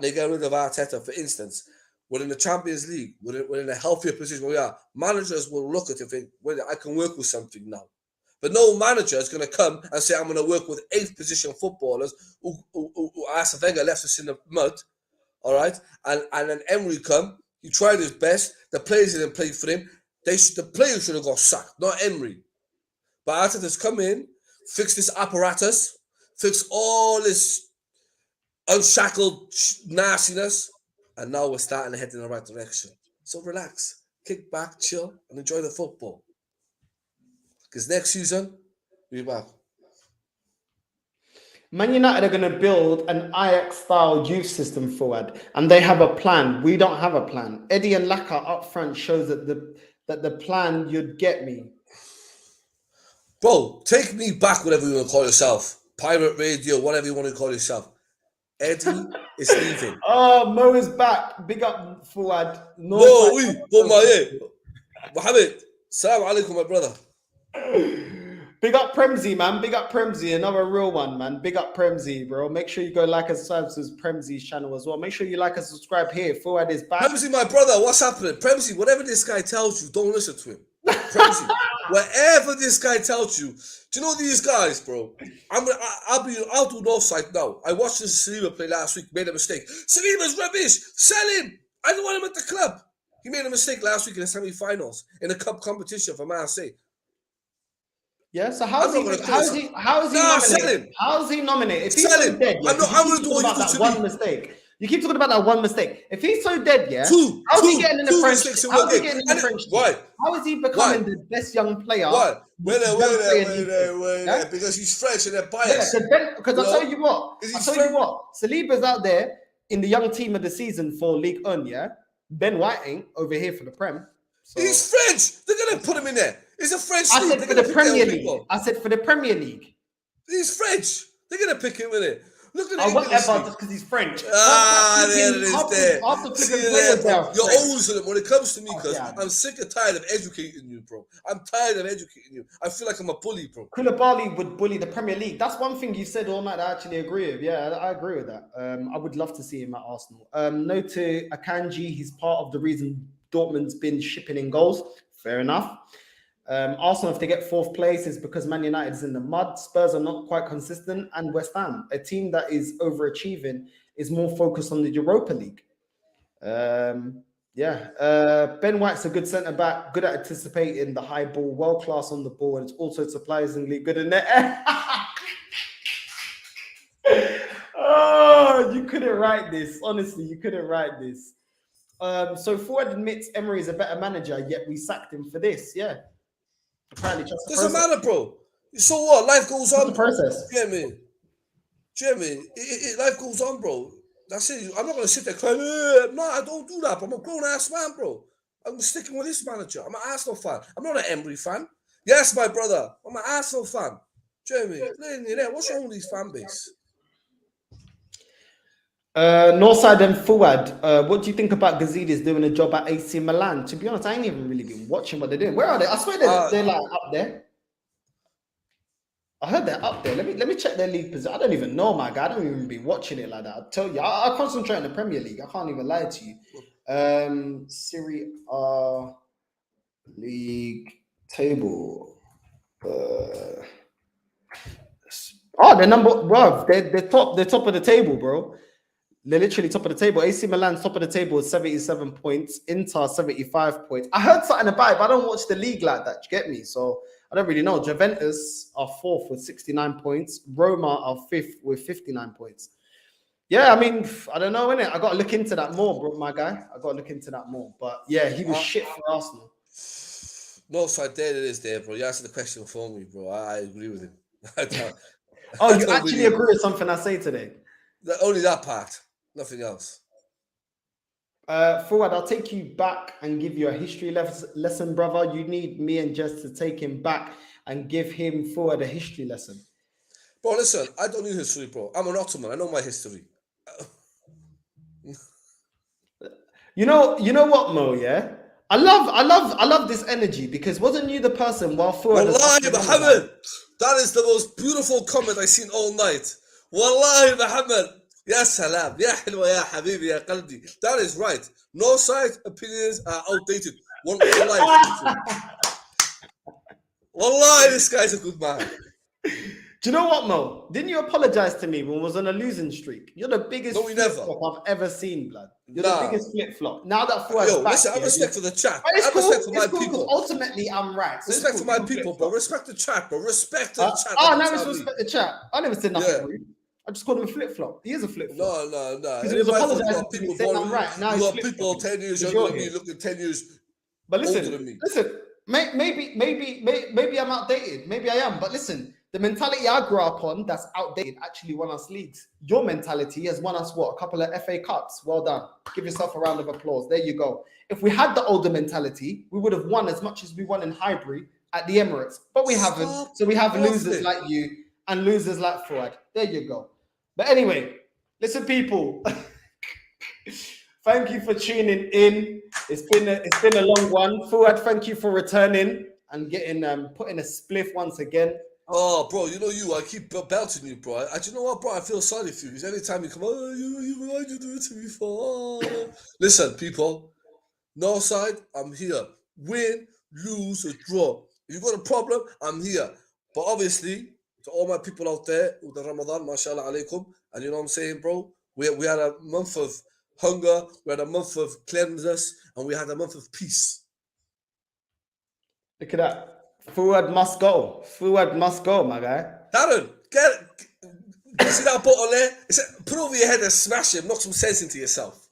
they get rid of Arteta, for instance, we're in the Champions League, we're in a healthier position where we are. Managers will look at it and think, well, I can work with something now. But no manager is going to come and say, I'm going to work with 8th position footballers who Arsene Wenger left us in the mud, all right? And then Emery come, he tried his best, the players didn't play for him. The players should have got sacked, not Emery. But Arteta's come in, fix this apparatus, fix all this unshackled nastiness, and now we're starting to head in the right direction. So relax, kick back, chill, and enjoy the football. Because next season, we'll be back. Man United are going to build an Ajax-style youth system forward, and they have a plan. We don't have a plan. Eddie and Laka up front shows that the plan, you'd get me. Bro, take me back, whatever you want to call yourself. Pirate Radio, whatever you want to call yourself. Eddie is leaving. Oh, Mo is back. Big up forward. No, oui, bon maye. Mohammed, salam alaikum, my brother. Big up Premzy, man. Big up Premzy, another real one, man. Big up Premzy, bro. Make sure you go like and subscribe to Premzy's channel as well. Make sure you like and subscribe here. Forward is back. Premzy, my brother, what's happening? Premzy, whatever this guy tells you, don't listen to him. Premzy, whatever this guy tells you. Do you know these guys, bro? I'll do North side now. I watched this Saliba play last week, made a mistake. Saliba's rubbish. Sell him. I don't want him at the club. He made a mistake last week in the semi-finals in a cup competition for Marseille. Yeah, so how is he nominated? How is he nominated? If he's so dead, yeah, I'm going to do about that one mistake. You keep talking about that one mistake. If he's so dead, yeah, how is he getting in the French? How is he getting in the French? Why? How is he becoming the best young player? Why? Wait, because he's French and they're biased. Because I'll tell you what. Saliba's out there in the young team of the season for Ligue 1, yeah? Ben White ain't over here for the Prem. So. He's French. They're going to put him in there. It's a French league. I said for the Premier League. I said for the Premier League. He's French. They're going to pick him in it. Look at whatever, just because he's French. There it is there. You're always with him when it comes to me, because I'm sick and tired of educating you, bro. I'm tired of educating you. I feel like I'm a bully, bro. Koulibaly would bully the Premier League. That's one thing you said all night I actually agree with. Yeah, I agree with that. I would love to see him at Arsenal. No to Akanji. He's part of the reason Dortmund's been shipping in goals. Fair enough. Arsenal, if they get fourth place, is because Man United is in the mud. Spurs are not quite consistent, and West Ham, a team that is overachieving, is more focused on the Europa League. Ben White's a good centre back, good at anticipating the high ball, world class on the ball, and it's also surprisingly good in there. Oh, you couldn't write this. Honestly, you couldn't write this. So Ford admits Emery is a better manager, yet we sacked him for this. Yeah. Apparently, just doesn't matter, bro. So what? Life goes on. The process. Jimmy, life goes on, bro. That's it. I'm not gonna sit there crying. No, I don't do that. I'm a grown ass man, bro. I'm sticking with this manager. I'm an Arsenal fan. I'm not an Emery fan. Yes, my brother. I'm an Arsenal fan. Jeremy, what's wrong with these fan base? Northside and Fuad, what do you think about Gazidis doing a job at AC Milan? To be honest, I ain't even really been watching what they're doing. Where are they? I swear they're like up there. I heard they're up there. Let me check their league position. I don't even know, my guy. I don't even be watching it like that. I'll tell you, I concentrate on the Premier League. I can't even lie to you. Serie A league table. They're top of the table, bro. They're literally top of the table. AC Milan's top of the table with 77 points. Inter 75 points. I heard something about it, but I don't watch the league like that. Do you get me? So I don't really know. Juventus are fourth with 69 points. Roma are fifth with 59 points. Yeah, I mean, I don't know, innit? I got to look into that more, bro, my guy. I got to look into that more. But yeah, he was shit for Arsenal. No, so there it is there, bro. You answered the question for me, bro. I agree with him. You actually agree with something I say today? Only that part. Nothing else. Forward, I'll take you back and give you a history lesson, brother. You need me and Jess to take him back and give him Forward a history lesson. Bro, listen, I don't need history, bro. I'm an Ottoman. I know my history. You know what, Mo? Yeah, I love this energy, because wasn't you the person while Forward? Wallahi, Muhammad, that is the most beautiful comment I've seen all night. Wallahi, Muhammad. Ya salam, ya hilwa, ya habibi, ya qalbi. That is right. No side opinions are outdated. Wallahi, this guy's a good man. Do you know what, Mo? Didn't you apologize to me when I was on a losing streak? You're the biggest flip-flop I've ever seen, blood. You're the biggest flip-flop. Now that Fuad's back, listen, I have respect for the chat. I have respect for my people. Ultimately, I'm right. So respect for my people, bro. Respect the chat, bro. Respect the chat. Now it's respect the chat. I never said nothing rude. I just called him a flip-flop. He is a flip-flop. No. Because he was apologizing to me, saying I'm right. Now you got people 10 years younger than me, looking 10 years older than me. Listen, maybe I'm outdated. Maybe I am. But listen, The mentality I grew up on that's outdated actually won us leagues. Your mentality has won us what? A couple of FA Cups. Well done. Give yourself a round of applause. There you go. If we had the older mentality, we would have won as much as we won in Highbury at the Emirates, but we haven't. So we have losers like you and losers like Fuad. There you go. But anyway, listen, people. Thank you for tuning in. It's been a long one. Fuad, thank you for returning and getting putting a spliff once again. Oh, bro, I keep belting you, bro. Do you know what, bro? I feel sorry for you because every time you come, why'd you do it to me for? Oh. Listen, people, no side, I'm here. Win, lose, or draw. If you got a problem, I'm here. But obviously, to all my people out there, with the Ramadan, mashallah alaikum, and you know what I'm saying, bro? We had a month of hunger, we had a month of cleanliness, and we had a month of peace. Look at that. Fuad must go. Fuad must go, my guy. Darren, you see that bottle there? Put over your head and smash it. Knock some sense into yourself.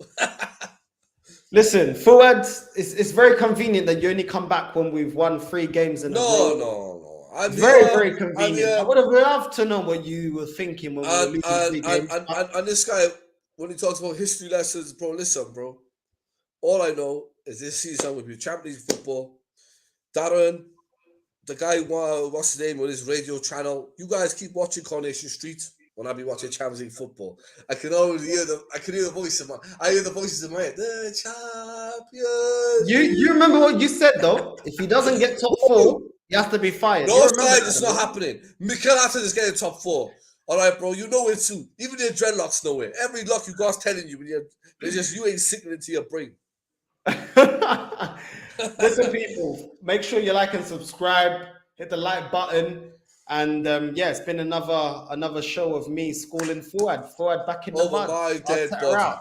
Listen, Fuad, it's very convenient that you only come back when we've won 3 games in a row. No. It's very convenient. I would have loved to know what you were thinking when we were losing 3 games. And this guy, when he talks about history lessons, bro, listen, bro. All I know is this season will be Champions League football. Darren, the guy, what's his name on his radio channel? You guys keep watching Coronation Street when I be watching Champions League football. I can hear the voice of I hear the voices in my head. The champions. You remember what you said though? If he doesn't get top 4, he has to be fired. No, it's not happening. Mikel is getting top 4. All right, bro. You know it too. Even your dreadlocks know it. Every lock you got's telling you. It's just you ain't sinking into your brain. Listen, people, make sure you like and subscribe, hit the like button, and it's been another show of me schooling Fuad back in the mud. My dead body.